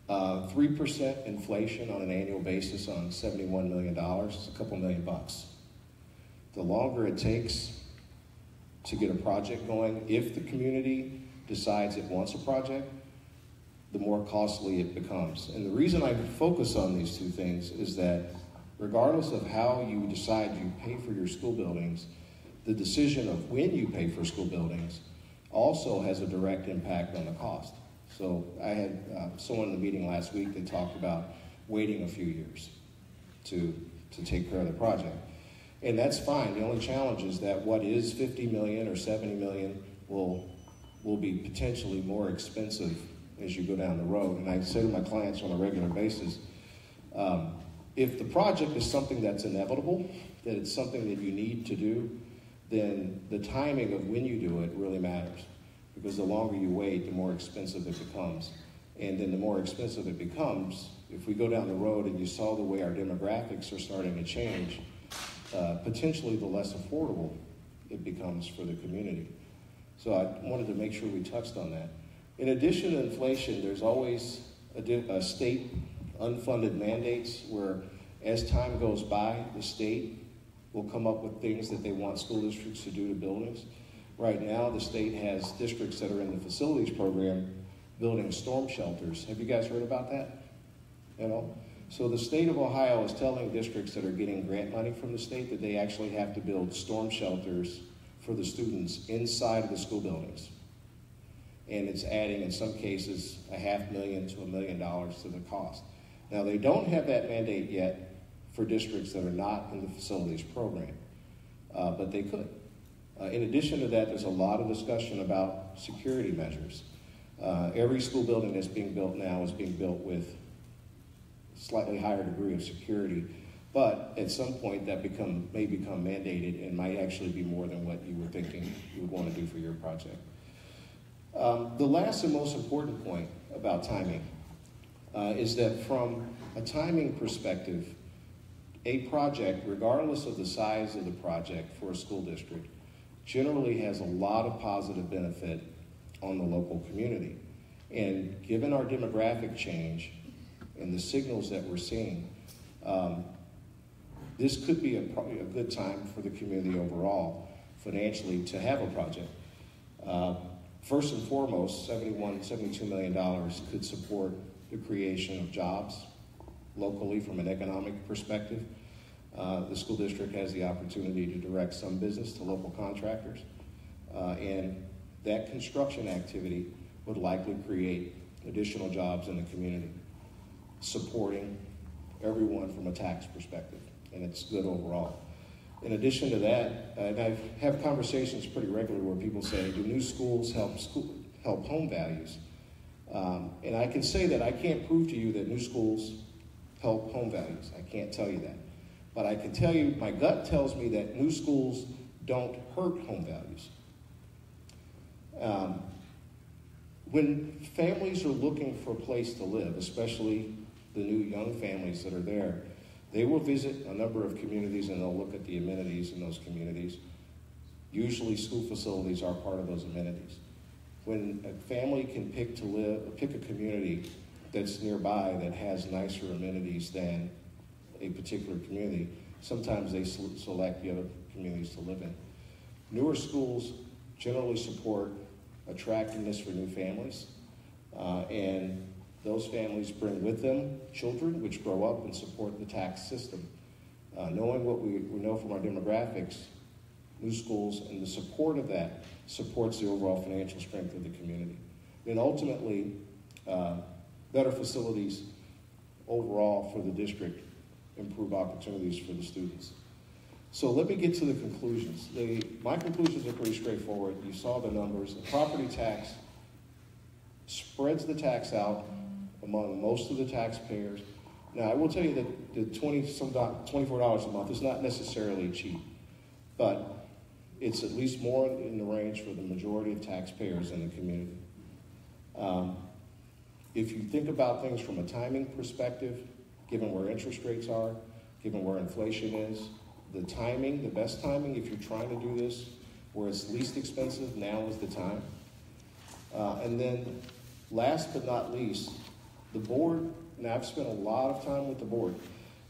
3% inflation on an annual basis on $71 million is a couple $million bucks. The longer it takes to get a project going, if the community decides it wants a project, the more costly it becomes. And the reason I focus on these two things is that regardless of how you decide you pay for your school buildings, the decision of when you pay for school buildings also has a direct impact on the cost. So I had someone in the meeting last week that talked about waiting a few years to take care of the project. And that's fine. The only challenge is that what is $50 million or $70 million will be potentially more expensive as you go down the road. And I say to my clients on a regular basis, if the project is something that's inevitable, that it's something that you need to do, then the timing of when you do it really matters. Because the longer you wait, the more expensive it becomes. And then the more expensive it becomes, if we go down the road and you saw the way our demographics are starting to change, potentially the less affordable it becomes for the community. So I wanted to make sure we touched on that. In addition to inflation, there's always a state unfunded mandates where as time goes by, the state will come up with things that they want school districts to do to buildings. Right now, the state has districts that are in the facilities program building storm shelters. Have you guys heard about that at all? So the state of Ohio is telling districts that are getting grant money from the state that they actually have to build storm shelters for the students inside of the school buildings. And it's adding, in some cases, $500,000 to $1 million to the cost. Now, they don't have that mandate yet for districts that are not in the facilities program, but they could. In addition to that, there's a lot of discussion about security measures. Every school building that's being built now is being built with a slightly higher degree of security, but at some point that may become mandated and might actually be more than what you were thinking you would want to do for your project. The last and most important point about timing is that from a timing perspective, a project, regardless of the size of the project for a school district, generally has a lot of positive benefit on the local community. And given our demographic change and the signals that we're seeing, this could be probably a good time for the community overall financially to have a project. First and foremost, $72 million could support the creation of jobs locally from an economic perspective. The school district has the opportunity to direct some business to local contractors, and that construction activity would likely create additional jobs in the community, supporting everyone from a tax perspective, and it's good overall. In addition to that, and I have conversations pretty regularly where people say, do new schools help home values? And I can say that I can't prove to you that new schools help home values. I can't tell you that. But I can tell you, my gut tells me that new schools don't hurt home values. When families are looking for a place to live, especially the new young families that are there, they will visit a number of communities and they'll look at the amenities in those communities. Usually school facilities are part of those amenities. When a family can pick a community that's nearby that has nicer amenities than a particular community, sometimes they select the other communities to live in. Newer schools generally support attractiveness for new families, and Those families bring with them children which grow up and support the tax system. Knowing what we know from our demographics, new schools and the support of that supports the overall financial strength of the community. And ultimately, better facilities overall for the district improve opportunities for the students. So let me get to the conclusions. My conclusions are pretty straightforward. You saw the numbers. The property tax spreads the tax out among most of the taxpayers. Now, I will tell you that the $24 a month is not necessarily cheap, but it's at least more in the range for the majority of taxpayers in the community. If you think about things from a timing perspective, given where interest rates are, given where inflation is, the timing, the best timing, if you're trying to do this where it's least expensive, now is the time. And then last but not least, the board, and I've spent a lot of time with the board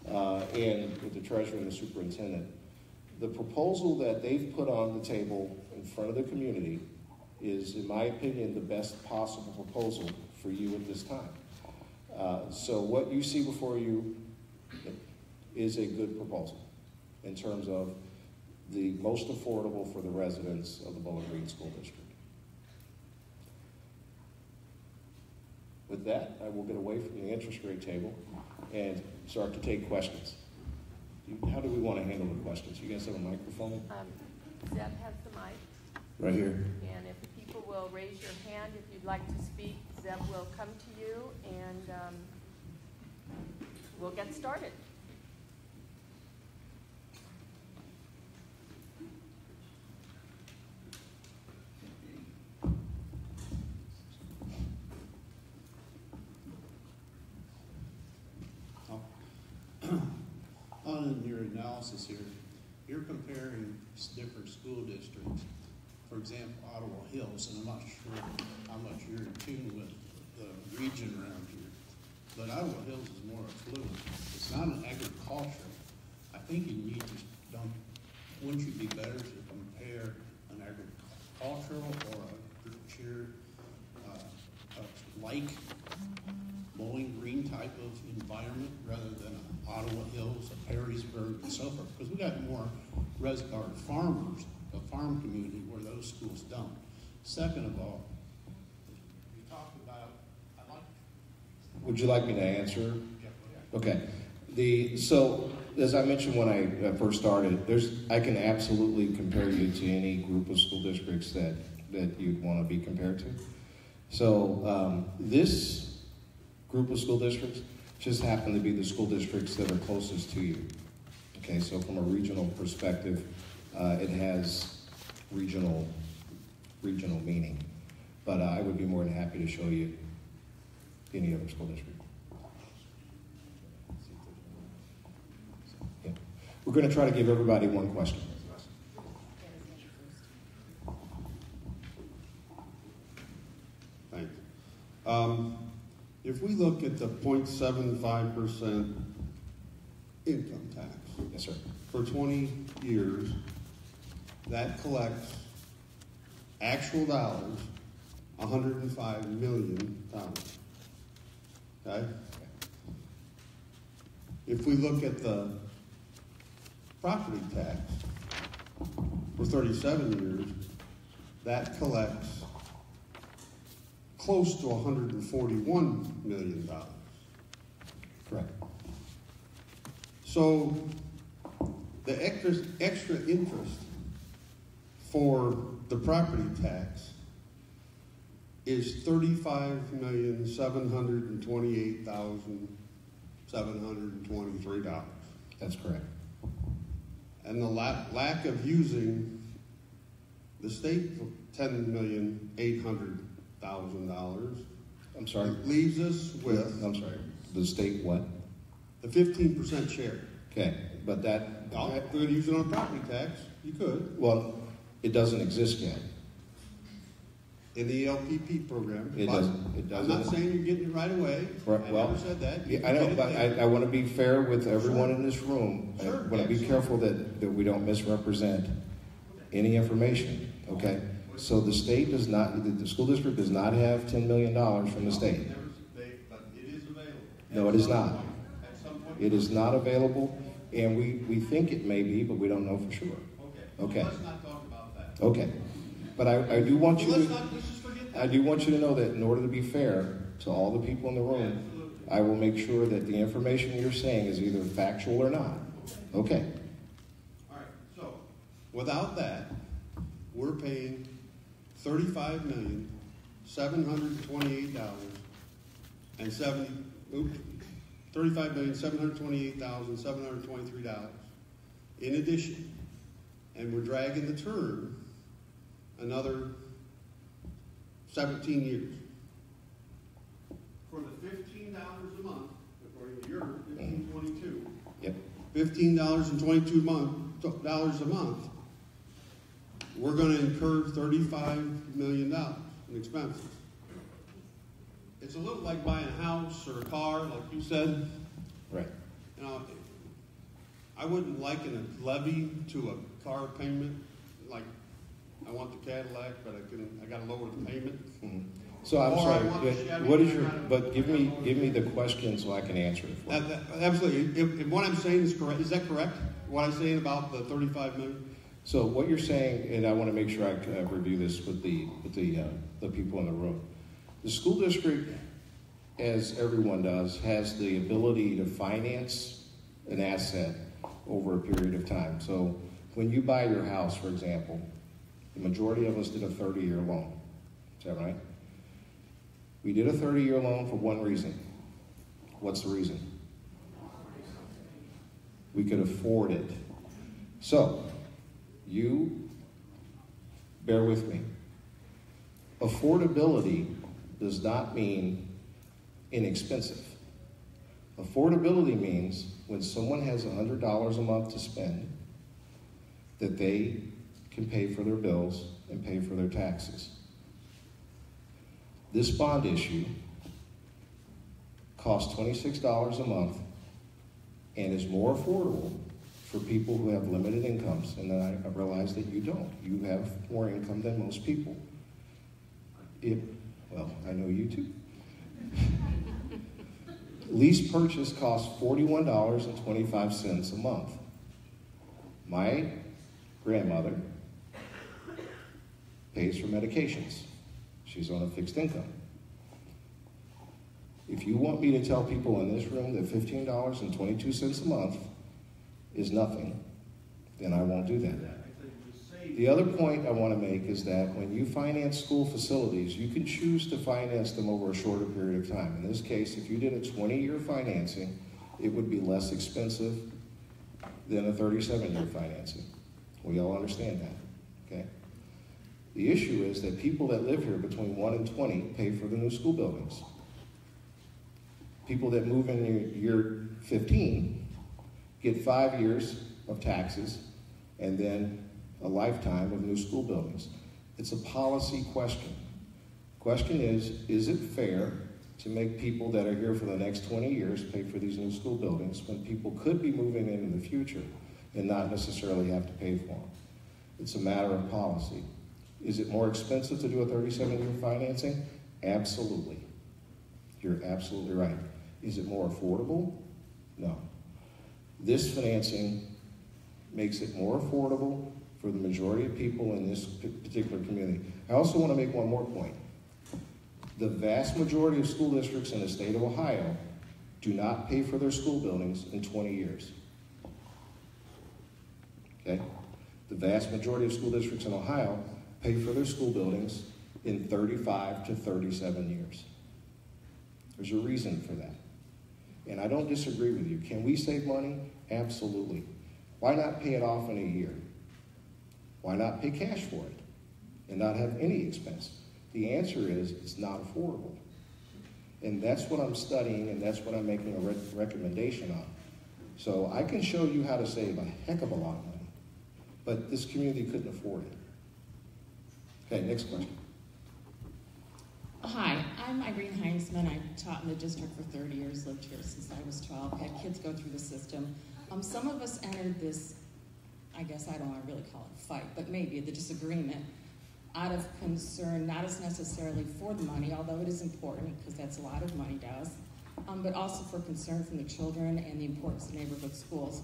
and with the treasurer and the superintendent. The proposal that they've put on the table in front of the community is, in my opinion, the best possible proposal for you at this time. So what you see before you is a good proposal in terms of the most affordable for the residents of the Bowling Green School District. With that, I will get away from the interest rate table and start to take questions. How do we want to handle the questions? You guys have a microphone? Zeb has the mic. Right here. And if people will raise your hand if you'd like to speak, Zeb will come to you and we'll get started. On your analysis here, you're comparing different school districts. For example, Ottawa Hills, and I'm not sure how much you're in tune with the region around here, but Ottawa Hills is more affluent. It's not an agricultural. I think you need to, wouldn't you be better to compare an agricultural or like Bowling Green type of environment rather than Ottawa Hills, Perrysburg, and so forth, because we got more farmers, a farm community where those schools don't. Second of all, you talked about, Would you like me to answer? Okay. So as I mentioned when I first started, I can absolutely compare you to any group of school districts that you'd want to be compared to. So this group of school districts just happen to be the school districts that are closest to you. Okay, so from a regional perspective, it has regional meaning. But I would be more than happy to show you any other school district. Yeah. We're going to try to give everybody one question. thanks. If we look at the 0.75% income tax, Yes, sir. for 20 years, that collects actual dollars, $105 million. Okay? If we look at the property tax for 37 years, that collects close to $141 million. Correct. So the extra interest for the property tax is $35,728,723. That's correct. And the lack of using the state $10,800,000 I'm sorry. leaves us with I'm sorry. The state what? the 15% share. Okay, but that. You could use it on property tax. You could. Well, it doesn't exist yet. In the LPP program. It doesn't. It doesn't. I'm not saying you're getting it right away. Right, I well, never said that. Yeah, I know, but I want to be fair with everyone in this room. Sure, I want to be careful that we don't misrepresent any information, okay? So the state does not, the school district does not have $10 million from the state. But No, it is not. At some point? It is not available, and we think it may be, but we don't know for sure. Okay. Okay. Let's not talk about that. Okay. But I do want you Let's to, just forget that. I do want you to know that in order to be fair to all the people in the room, Absolutely. I will make sure that the information you're saying is either factual or not. Okay. All right, so, without that, we're paying $35,728,723. In addition, and we're dragging the term another 17 years. For the $15 a month, according to your 1522, Yep. $15.22 dollars a month, we're going to incur $35 million in expenses. It's a little like buying a house or a car, like you said. Right. You know, I wouldn't liken a levy to a car payment. Like, I want the Cadillac, but I got to lower the payment. Mhm. So I'm Or I sorry. want the Chevy, What is and I your? gotta- But give me the question so I can answer it for you. Absolutely. If what I'm saying is correct, is that correct? What I'm saying about the $35 million? So what you're saying, and I want to make sure I review this with the people in the room. The school district, as everyone does, has the ability to finance an asset over a period of time. So when you buy your house, for example, the majority of us did a 30-year loan. Is that right? We did a 30-year loan for one reason. What's the reason? We could afford it. So, you bear with me. Affordability does not mean inexpensive. Affordability means when someone has $100 a month to spend, that they can pay for their bills and pay for their taxes. This bond issue costs $26 a month and is more affordable for people who have limited incomes. And then I realize that you don't. You have more income than most people. Well, I know you too. Lease purchase costs $41.25 a month. My grandmother pays for medications. She's on a fixed income. If you want me to tell people in this room that $15.22 a month is nothing, then I won't do that. The other point I want to make is that when you finance school facilities, you can choose to finance them over a shorter period of time. In this case, if you did a 20-year financing, it would be less expensive than a 37-year financing. We all understand that, okay? The issue is that people that live here between 1 and 20 pay for the new school buildings. People that move in year 15 get 5 years of taxes and then a lifetime of new school buildings. It's a policy question. Question is it fair to make people that are here for the next 20 years pay for these new school buildings when people could be moving in the future and not necessarily have to pay for them? It's a matter of policy. Is it more expensive to do a 37-year financing? Absolutely. You're absolutely right. Is it more affordable? No. This financing makes it more affordable for the majority of people in this particular community. I also want to make one more point. The vast majority of school districts in the state of Ohio do not pay for their school buildings in 20 years. Okay? The vast majority of school districts in Ohio pay for their school buildings in 35 to 37 years. There's a reason for that. And I don't disagree with you. Can we save money? Absolutely. Why not pay it off in a year? Why not pay cash for it and not have any expense? The answer is it's not affordable. And that's what I'm studying, and that's what I'm making a recommendation on. So I can show you how to save a heck of a lot of money, but this community couldn't afford it. Okay, next question. Hi, I'm Irene Heinzman. I taught in the district for 30 years, lived here since I was 12, had kids go through the system. Some of us entered this, I guess I don't want to really call it a fight, but maybe the disagreement out of concern, not as necessarily for the money, although it is important because that's a lot of money to us, but also for concern from the children and the importance of neighborhood schools.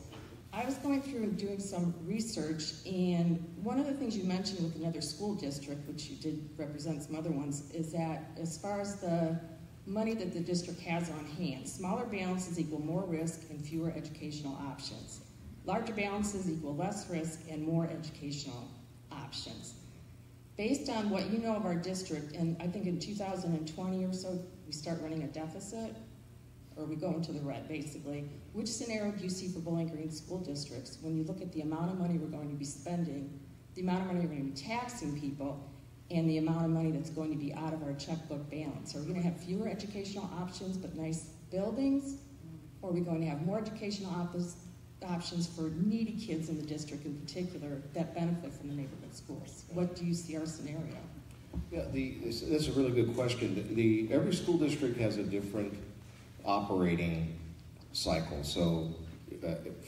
I was going through and doing some research, and one of the things you mentioned with another school district, which you did represent some other ones, is that as far as the money that the district has on hand, smaller balances equal more risk and fewer educational options. Larger balances equal less risk and more educational options. Based on what you know of our district, and I think in 2020 or so, we start running a deficit, or we go into the red, basically. Which scenario do you see for Bowling Green school districts when you look at the amount of money we're going to be spending, the amount of money we're going to be taxing people, and the amount of money that's going to be out of our checkbook balance? Are we going to have fewer educational options but nice buildings? Or are we going to have more educational options for needy kids in the district in particular that benefit from the neighborhood schools? What do you see our scenario? Yeah, that's a really good question. Every school district has a different operating cycle. So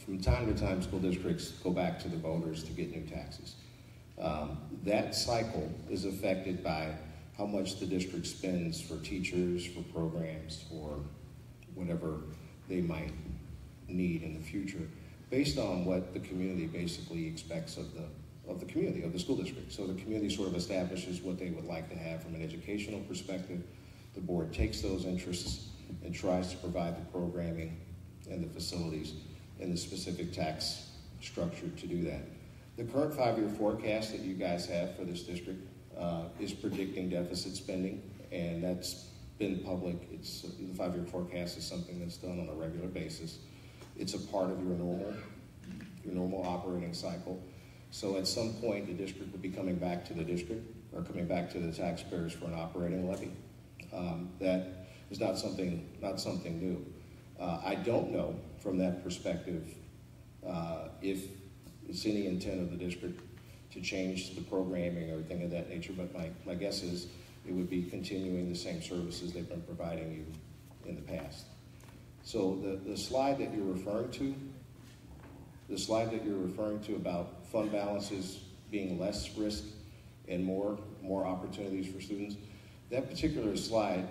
from time to time, school districts go back to the voters to get new taxes. That cycle is affected by how much the district spends for teachers, for programs, for whatever they might need in the future, based on what the community basically expects of the community, of the school district. So the community sort of establishes what they would like to have from an educational perspective. The board takes those interests and tries to provide the programming and the facilities and the specific tax structure to do that. The current 5-year forecast that you guys have for this district is predicting deficit spending, and that's been public. The 5-year forecast is something that's done on a regular basis. It's a part of your normal operating cycle. So at some point, the district will be coming back to the district or coming back to the taxpayers for an operating levy. That is not something new. I don't know from that perspective if it's any intent of the district to change the programming or anything of that nature, but my guess is it would be continuing the same services they've been providing you in the past. So the slide that you're referring to, about fund balances being less risk and more opportunities for students, that particular slide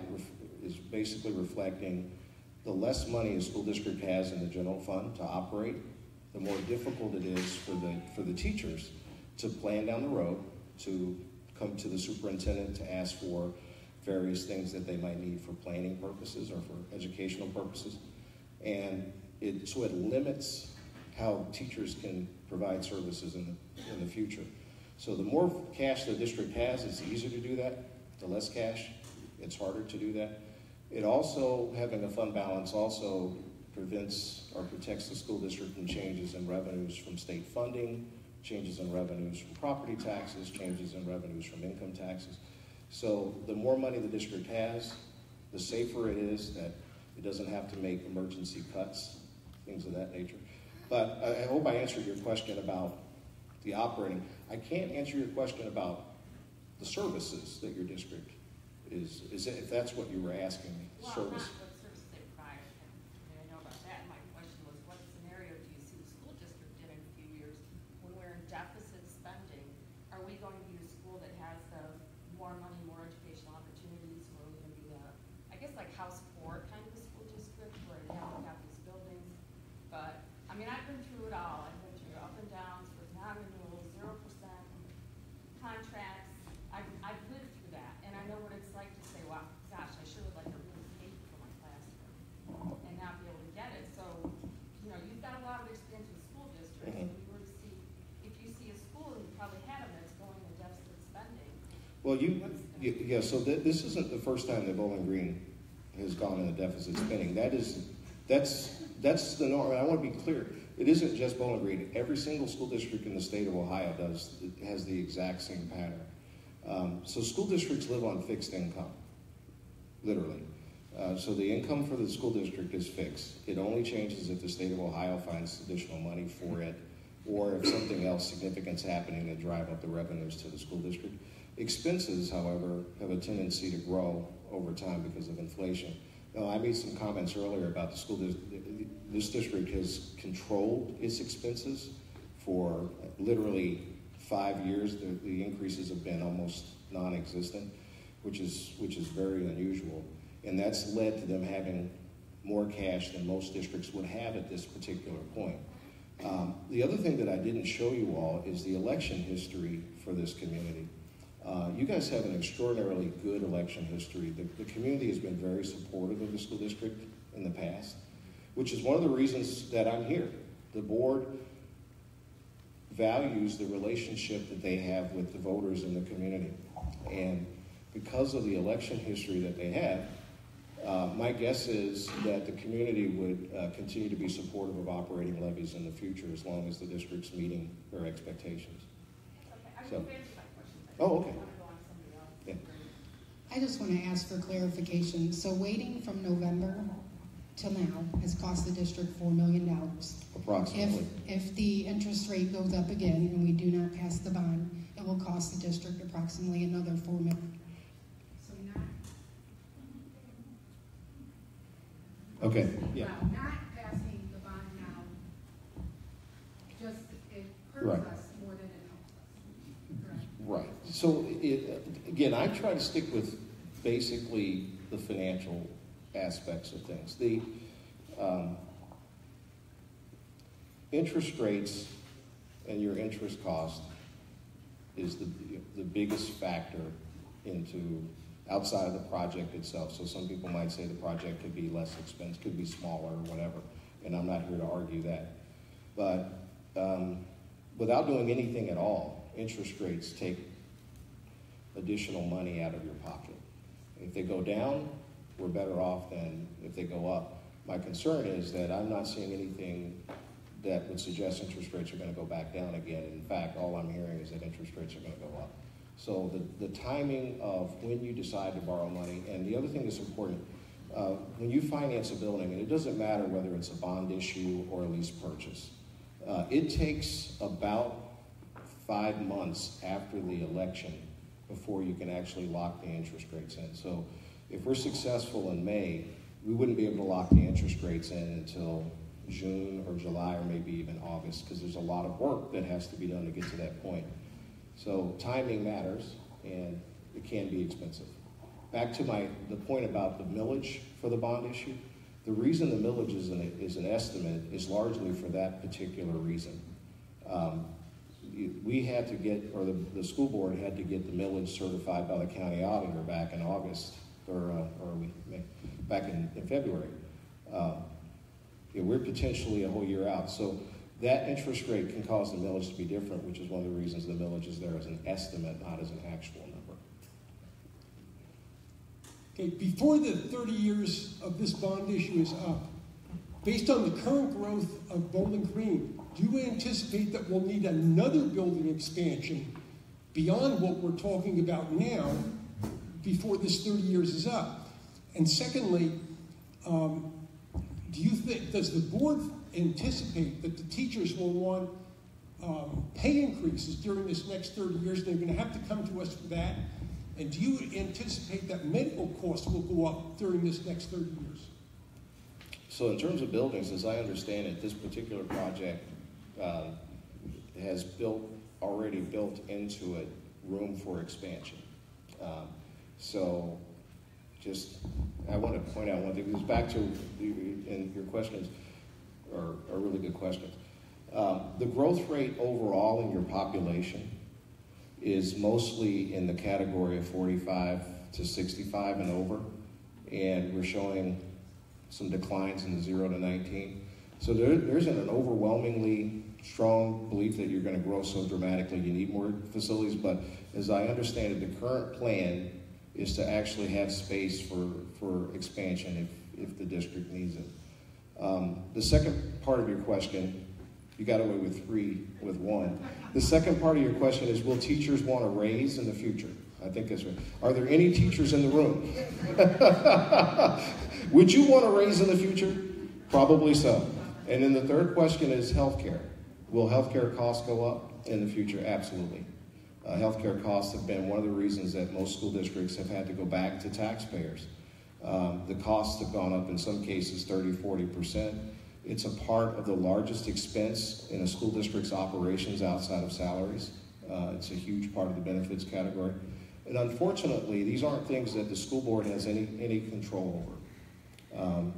is basically reflecting the less money a school district has in the general fund to operate, the more difficult it is for the teachers to plan down the road, to come to the superintendent to ask for various things that they might need for planning purposes or for educational purposes. And so it limits how teachers can provide services in the future. So the more cash the district has, it's easier to do that. The less cash, it's harder to do that. It also, having a fund balance also prevents or protects the school district from changes in revenues from state funding, changes in revenues from property taxes, changes in revenues from income taxes. So the more money the district has, the safer it is that it doesn't have to make emergency cuts, things of that nature. But I hope I answered your question about the operating. I can't answer your question about the services that your district is if that's what you were asking me. Well, Service. not what service they provide. I know about that. My question was, what scenario do you see the school district in a few years when we're in deficit spending? Are we going to be the school that has the more money, more educational opportunities, or are we going to be the, I guess, like House 4 kind of a school district where you have these buildings? But I mean, I've been through it all. I've been through up and downs with non-renewals, 0% contracts. I've lived through that, and I know what it's like to say, "Wow, gosh, I sure would like a really paper for my classroom," and not be able to get it. So, you've got a lot of experience with school districts. Mm-hmm. And you were to see, if you see a school, and you probably had them that's going to deficit spending. Well, so this isn't the first time that Bowling Green has gone into deficit spending. That's the norm. And I want to be clear. It isn't just Bowling Green. Every single school district in the state of Ohio has the exact same pattern. So school districts live on fixed income, literally. So the income for the school district is fixed. It only changes if the state of Ohio finds additional money for it, or if something else significant is happening to drive up the revenues to the school district. Expenses, however, have a tendency to grow over time because of inflation. Now, I made some comments earlier about the school district. This district has controlled its expenses for literally 5 years. The increases have been almost non-existent, which is very unusual. And that's led to them having more cash than most districts would have at this particular point. The other thing that I didn't show you all is the election history for this community. You guys have an extraordinarily good election history. The community has been very supportive of the school district in the past, which is one of the reasons that I'm here. The board values the relationship that they have with the voters in the community. And because of the election history that they have, my guess is that the community would continue to be supportive of operating levies in the future as long as the district's meeting their expectations. Okay, So- I've answered my questions. Oh, okay. I want to go on to somebody else. Yeah. I just want to ask for clarification. So waiting from November till now has cost the district $4 million. Approximately. If the interest rate goes up again and we do not pass the bond, it will cost the district approximately another $4 million. So Okay, yeah. not passing the bond now, just it hurts Right. us more than it helps us. Correct? Right. So, again, I try to stick with basically the financial aspects of things. The interest rates and your interest cost is the biggest factor into outside of the project itself. So some people might say the project could be less expensive, could be smaller, or whatever, and I'm not here to argue that. But without doing anything at all, interest rates take additional money out of your pocket. If they go down, we're better off than if they go up. My concern is that I'm not seeing anything that would suggest interest rates are going to go back down again. In fact, all I'm hearing is that interest rates are going to go up. So the timing of when you decide to borrow money, and the other thing that's important, when you finance a building, and it doesn't matter whether it's a bond issue or a lease purchase, it takes about 5 months after the election before you can actually lock the interest rates in. So if we're successful in May, we wouldn't be able to lock the interest rates in until June or July or maybe even August, because there's a lot of work that has to be done to get to that point. So timing matters, and it can be expensive. Back to the point about the millage for the bond issue, the reason the millage is an estimate is largely for that particular reason. We had to get, or the school board had to get the millage certified by the county auditor back in August, or back in February. We're potentially a whole year out. So that interest rate can cause the millage to be different, which is one of the reasons the millage is there as an estimate, not as an actual number. Okay, before the 30 years of this bond issue is up, based on the current growth of Bowling Green, do you anticipate that we'll need another building expansion beyond what we're talking about now before this 30 years is up? And secondly, does the board anticipate that the teachers will want pay increases during this next 30 years? They're going to have to come to us for that. And do you anticipate that medical costs will go up during this next 30 years? So in terms of buildings, as I understand it, this particular project has already built into it room for expansion. So I want to point out one thing. It goes back to, and your questions are really good questions. The growth rate overall in your population is mostly in the category of 45 to 65 and over, and we're showing some declines in the 0 to 19. So there's an overwhelmingly strong belief that you're going to grow so dramatically you need more facilities, but as I understand it, the current plan is to actually have space for expansion if the district needs it. The second part of your question, you got away with 3 with 1. The second part of your question is, will teachers want a raise in the future? I think that's right. Are there any teachers in the room? Would you want a raise in the future? Probably so. And then the third question is healthcare. Will healthcare costs go up in the future? Absolutely. Healthcare costs have been one of the reasons that most school districts have had to go back to taxpayers. The costs have gone up in some cases 30–40%. It's a part of the largest expense in a school district's operations outside of salaries. It's a huge part of the benefits category. And unfortunately, these aren't things that the school board has any control over.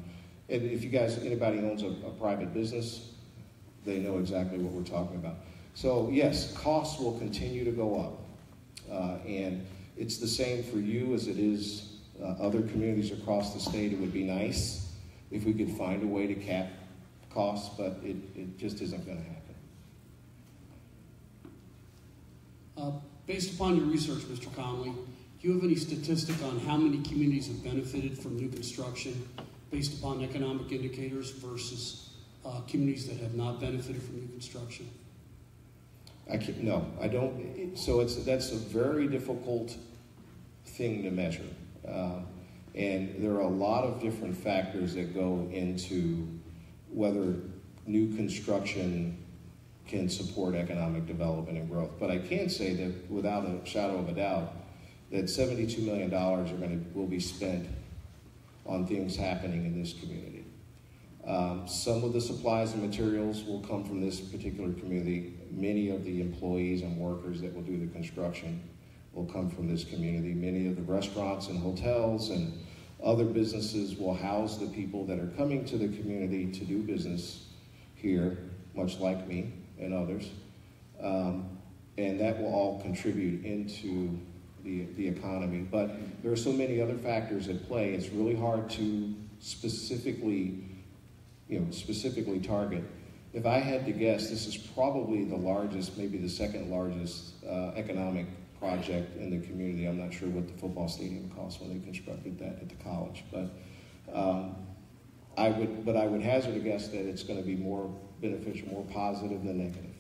And if you guys, anybody owns a private business, they know exactly what we're talking about. So yes, costs will continue to go up. And it's the same for you as it is other communities across the state. It would be nice if we could find a way to cap costs, but it just isn't going to happen. Based upon your research, Mr. Conley, do you have any statistic on how many communities have benefited from new construction based upon economic indicators versus communities that have not benefited from new construction? No, I don't. So that's a very difficult thing to measure. And there are a lot of different factors that go into whether new construction can support economic development and growth. But I can say that without a shadow of a doubt, that $72 million will be spent on things happening in this community. Some of the supplies and materials will come from this particular community. Many of the employees and workers that will do the construction will come from this community. Many of the restaurants and hotels and other businesses will house the people that are coming to the community to do business here, much like me and others. And that will all contribute into the economy. But there are so many other factors at play, it's really hard to specifically target. If I had to guess, this is probably the largest, maybe the second largest economic project in the community. I'm not sure what the football stadium cost when they constructed that at the college, but I would hazard a guess that it's going to be more beneficial, more positive than negative.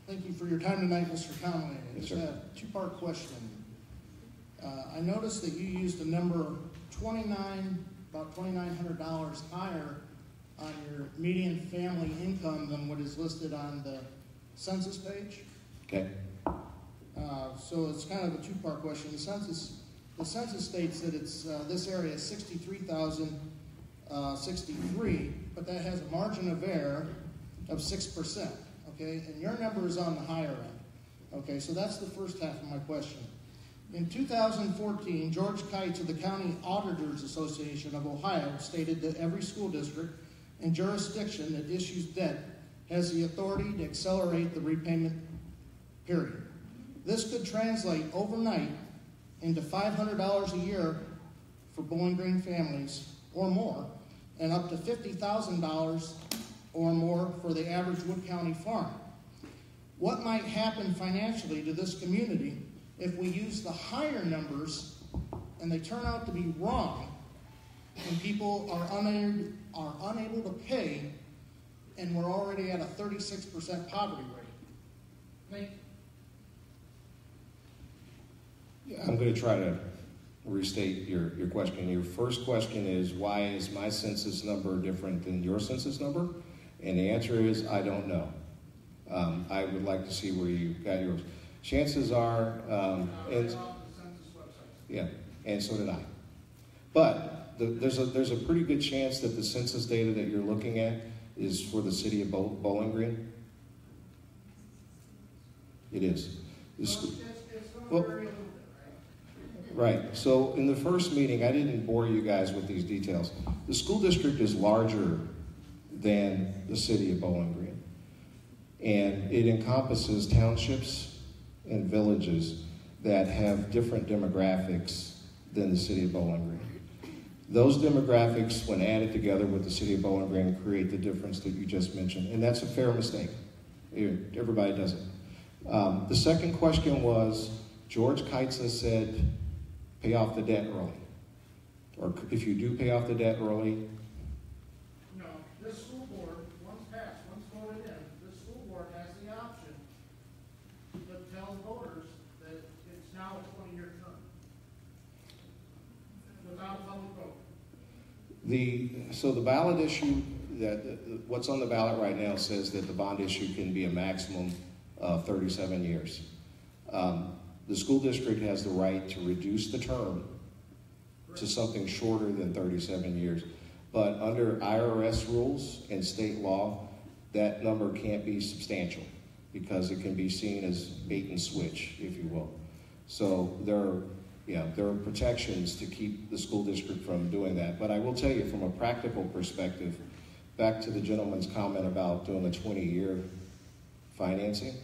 Thank you for your time tonight, Mr. Conley. I Yes, just have a two-part question. I noticed that you used the number about $2,900 higher on your median family income than what is listed on the census page. Okay. So it's kind of a two-part question. The census states that it's this area is 63,063, but that has a margin of error of 6%. Okay, and your number is on the higher end. Okay, so that's the first half of my question. In 2014, George Kites of the County Auditors Association of Ohio stated that every school district and jurisdiction that issues debt has the authority to accelerate the repayment period. This could translate overnight into $500 a year for Bowling Green families or more, and up to $50,000 or more for the average Wood County farm. What might happen financially to this community if we use the higher numbers and they turn out to be wrong and people are unable to pay and we're already at a 36% poverty rate? I'm going to try to restate your question. Your first question is, why is my census number different than your census number? And the answer is, I don't know. I would like to see where you got yours. Chances are, yeah, and so did I. But there's a pretty good chance that the census data that you're looking at is for the city of Bowling Green. It is. Right. So in the first meeting, I didn't bore you guys with these details. The school district is larger than the city of Bowling Green. And it encompasses townships and villages that have different demographics than the city of Bowling Green. Those demographics, when added together with the city of Bowling Green, create the difference that you just mentioned. And that's a fair mistake. Everybody does it. The second question was, George Kites said, pay off the debt early. Or if you do pay off the debt early, This school board, once passed, once voted in, this school board has the option to tell voters that it's now a 20-year term without a public vote. So the ballot issue, what's on the ballot right now says that the bond issue can be a maximum of 37 years. The school district has the right to reduce the term to something shorter than 37 years. But under IRS rules and state law, that number can't be substantial because it can be seen as bait and switch, if you will. So there are there are protections to keep the school district from doing that. But I will tell you, from a practical perspective, back to the gentleman's comment about doing a 20-year financing,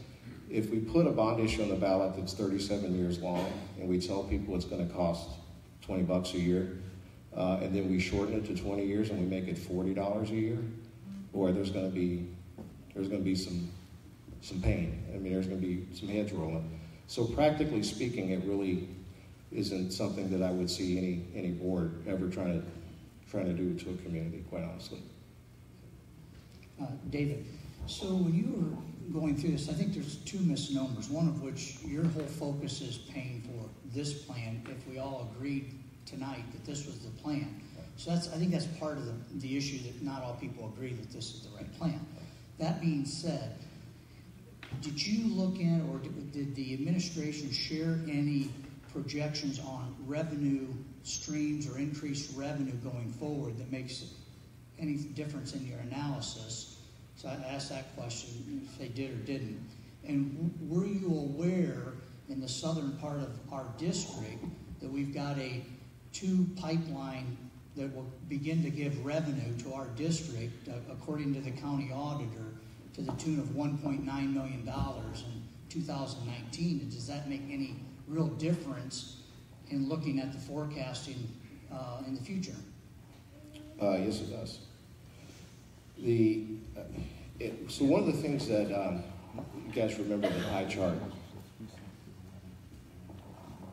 if we put a bond issue on the ballot that's 37 years long, and we tell people it's going to cost $20 a year, and then we shorten it to 20 years and we make it $40 a year, boy, there's going to be some pain. I mean, there's going to be some heads rolling. So practically speaking, it really isn't something that I would see any board ever trying to do to a community, quite honestly. David, so when you were going through this, I think there's two misnomers, one of which your whole focus is paying for this plan if we all agreed tonight that this was the plan. So I think that's part of the issue, that not all people agree that this is the right plan. That being said, did you look at, or did the administration share any projections on revenue streams or increased revenue going forward that makes any difference in your analysis? So I asked that question, if they did or didn't. And were you aware in the southern part of our district that we've got a 2 pipeline that will begin to give revenue to our district, according to the county auditor, to the tune of $1.9 million in 2019? Does that make any real difference in looking at the forecasting in the future? Yes, it does. So one of the things that you guys remember the pie chart.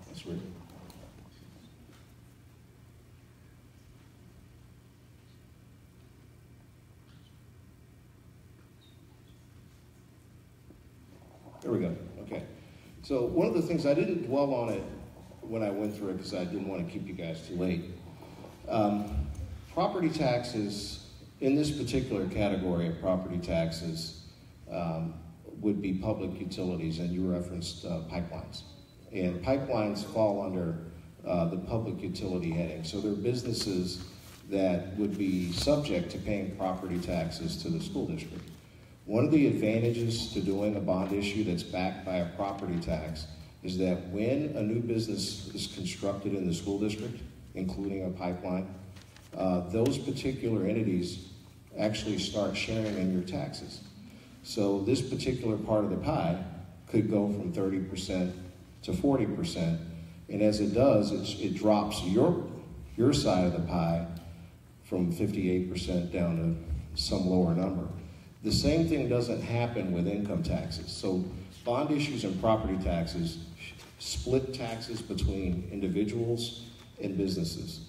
That's weird. There we go. Okay. So one of the things, I didn't dwell on it when I went through it because I didn't want to keep you guys too late. Property taxes, in this particular category of property taxes, would be public utilities, and you referenced pipelines. And pipelines fall under the public utility heading. So they're businesses that would be subject to paying property taxes to the school district. One of the advantages to doing a bond issue that's backed by a property tax is that when a new business is constructed in the school district, including a pipeline, those particular entities actually start sharing in your taxes. So this particular part of the pie could go from 30% to 40%, and as it does, it drops your side of the pie from 58% down to some lower number. The same thing doesn't happen with income taxes. So bond issues and property taxes split taxes between individuals and businesses.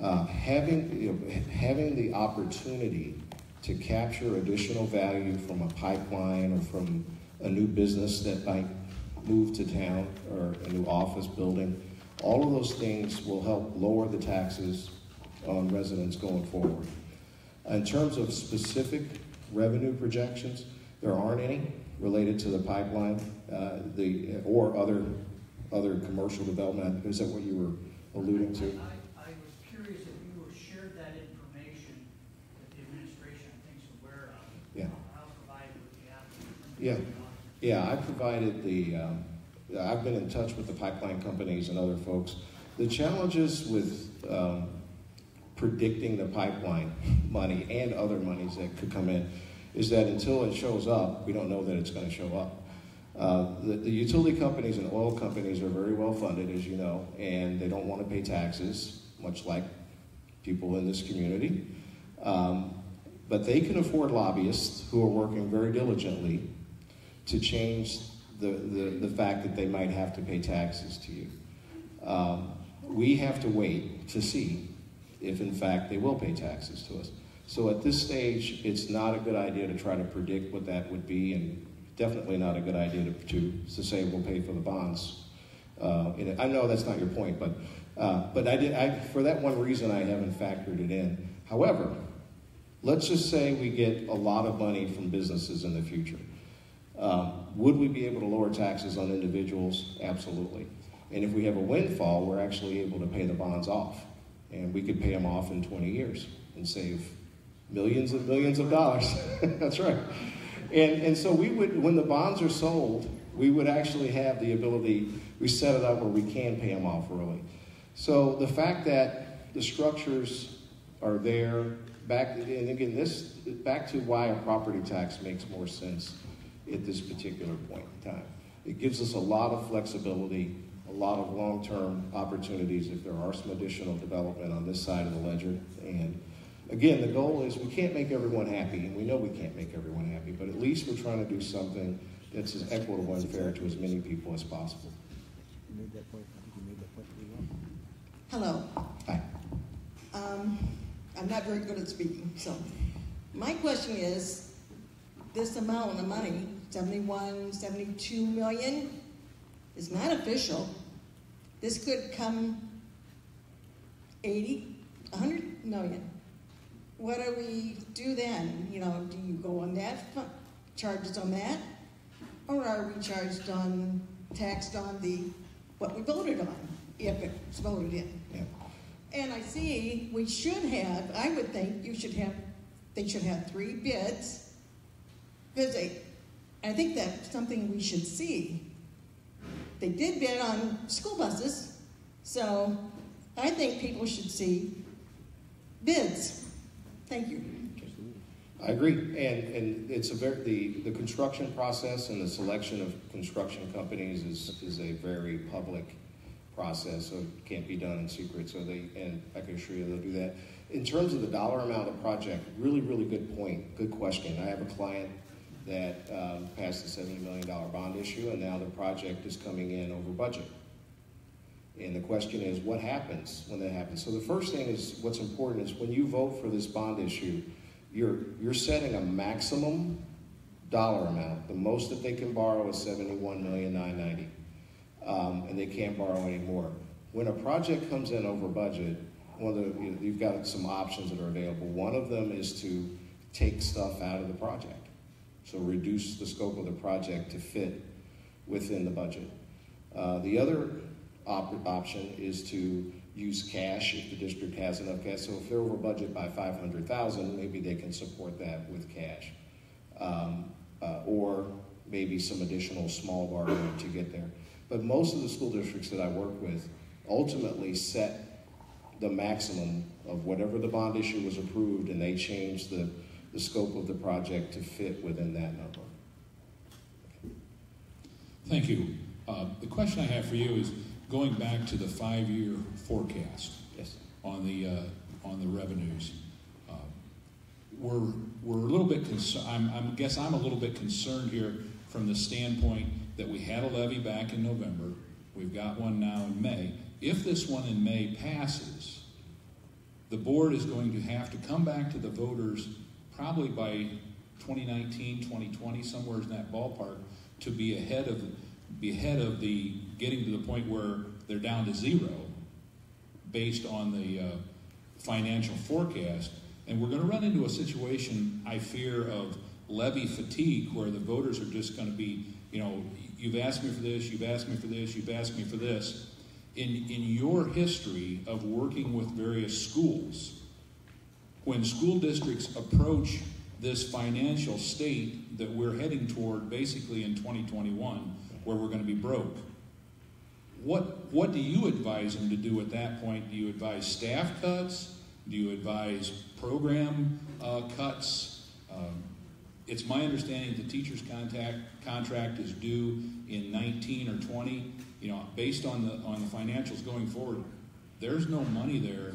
Having the opportunity to capture additional value from a pipeline or from a new business that might move to town or a new office building, all of those things will help lower the taxes on residents going forward. In terms of specific revenue projections, there aren't any related to the pipeline or other commercial development. Is that what you were alluding to? I was curious if you shared that information that the administration, I think, is aware of. Yeah. I'll provide what you have. Yeah, I provided I've been in touch with the pipeline companies and other folks. The challenges with predicting the pipeline money and other monies that could come in is that until it shows up, we don't know that it's going to show up. The utility companies and oil companies are very well funded, as you know, and they don't want to pay taxes, much like people in this community. But they can afford lobbyists who are working very diligently to change the fact that they might have to pay taxes to you. We have to wait to see if, in fact, they will pay taxes to us. So at this stage, it's not a good idea to try to predict what that would be, and definitely not a good idea to say we'll pay for the bonds. I know that's not your point, but for that one reason, I haven't factored it in. However, let's just say we get a lot of money from businesses in the future. Would we be able to lower taxes on individuals? Absolutely. And if we have a windfall, we're actually able to pay the bonds off. And we could pay them off in 20 years and save millions and millions of dollars. That's right. And so we would, when the bonds are sold, We would actually have the ability, we set it up where we can pay them off early. So the fact that the structures are there, and again, back to why a property tax makes more sense at this particular point in time. It gives us a lot of flexibility, a lot of long-term opportunities if there are some additional development on this side of the ledger. And again, the goal is we can't make everyone happy, and we know we can't make everyone happy, but at least we're trying to do something that's as equitable and fair to as many people as possible. You made that point. I think you made that point pretty well. Hello. Hi. I'm not very good at speaking, so my question is, this amount of money, 71, 72 million, is not official. This could come 80, 100 million. What do we do then? You know, do you go on that, charges on that? Or are we taxed on what we voted on, if it's voted in? Yeah. And I see we should have, I would think they should have 3 bids, because I think that's something we should see. They did bid on school buses, so I think people should see bids. Thank you. I agree, and it's the construction process and the selection of construction companies is a very public process, so it can't be done in secret. So and I can assure you they'll do that. In terms of the dollar amount of the project, really, really good point, good question. I have a client that passed a $70 million bond issue, and now the project is coming in over budget. And the question is, what happens when that happens? So the first thing is, what's important is when you vote for this bond issue, you're setting a maximum dollar amount. The most that they can borrow is $71,990,000, and they can't borrow any more. When a project comes in over budget, you've got some options that are available. One of them is to take stuff out of the project, so reduce the scope of the project to fit within the budget. The other option is to use cash if the district has enough cash. So if they're over budget by $500,000, maybe they can support that with cash, or maybe some additional small borrowing to get there. But most of the school districts that I work with ultimately set the maximum of whatever the bond issue was approved, and they change the scope of the project to fit within that number. Thank you. The question I have for you is going back to the 5-year forecast. Yes. On the revenues. We're a little bit concerned. I'm a little bit concerned here from the standpoint that we had a levy back in November. We've got one now in May. If this one in May passes, the board is going to have to come back to the voters probably by 2019, 2020, somewhere in that ballpark, to be ahead of the getting to the point where they're down to zero based on the financial forecast. And we're going to run into a situation, I fear, of levy fatigue, where the voters are just going to be, you've asked me for this, you've asked me for this, you've asked me for this. In your history of working with various schools, when school districts approach this financial state that we're heading toward basically in 2021, where we're going to be broke, what do you advise them to do at that point? Do you advise staff cuts? Do you advise program cuts? It's my understanding the teacher's contract is due in 19 or 20. Based on the financials going forward, there's no money there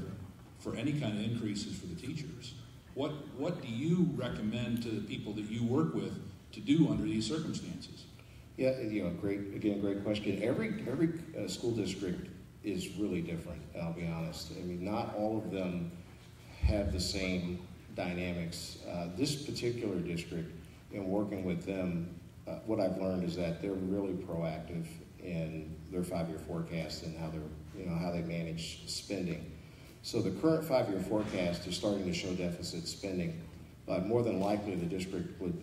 for any kind of increases for the teachers. What do you recommend to the people that you work with to do under these circumstances? Yeah, great question. Every school district is really different, I'll be honest. I mean, not all of them have the same dynamics. This particular district, in working with them, what I've learned is that they're really proactive in their 5-year forecast and how they manage spending. So the current 5-year forecast is starting to show deficit spending, but more than likely the district would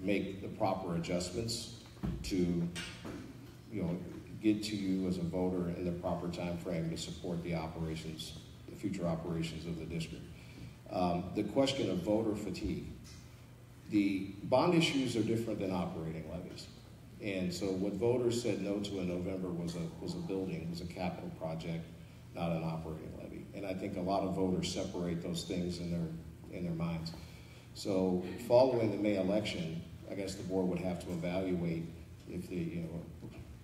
make the proper adjustments to, get to you as a voter in the proper time frame to support the future operations of the district. The question of voter fatigue. The bond issues are different than operating levies. And so what voters said no to in November was a building, was a capital project, not an operating levy. And I think a lot of voters separate those things in their minds. So following the May election, I guess the board would have to evaluate if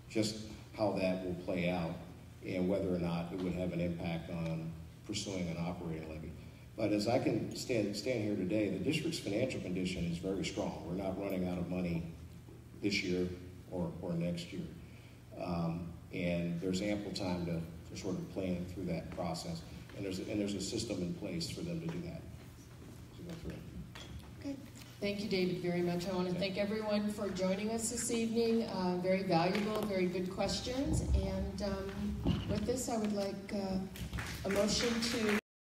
just how that will play out and whether or not it would have an impact on pursuing an operating levy. But as I can stand here today, the district's financial condition is very strong. We're not running out of money this year or next year. And there's ample time to sort of plan through that process. And there's a system in place for them to do that. So go through it. Okay. Thank you, David, very much. I want to thank everyone for joining us this evening. Very valuable, very good questions. And with this, I would like a motion to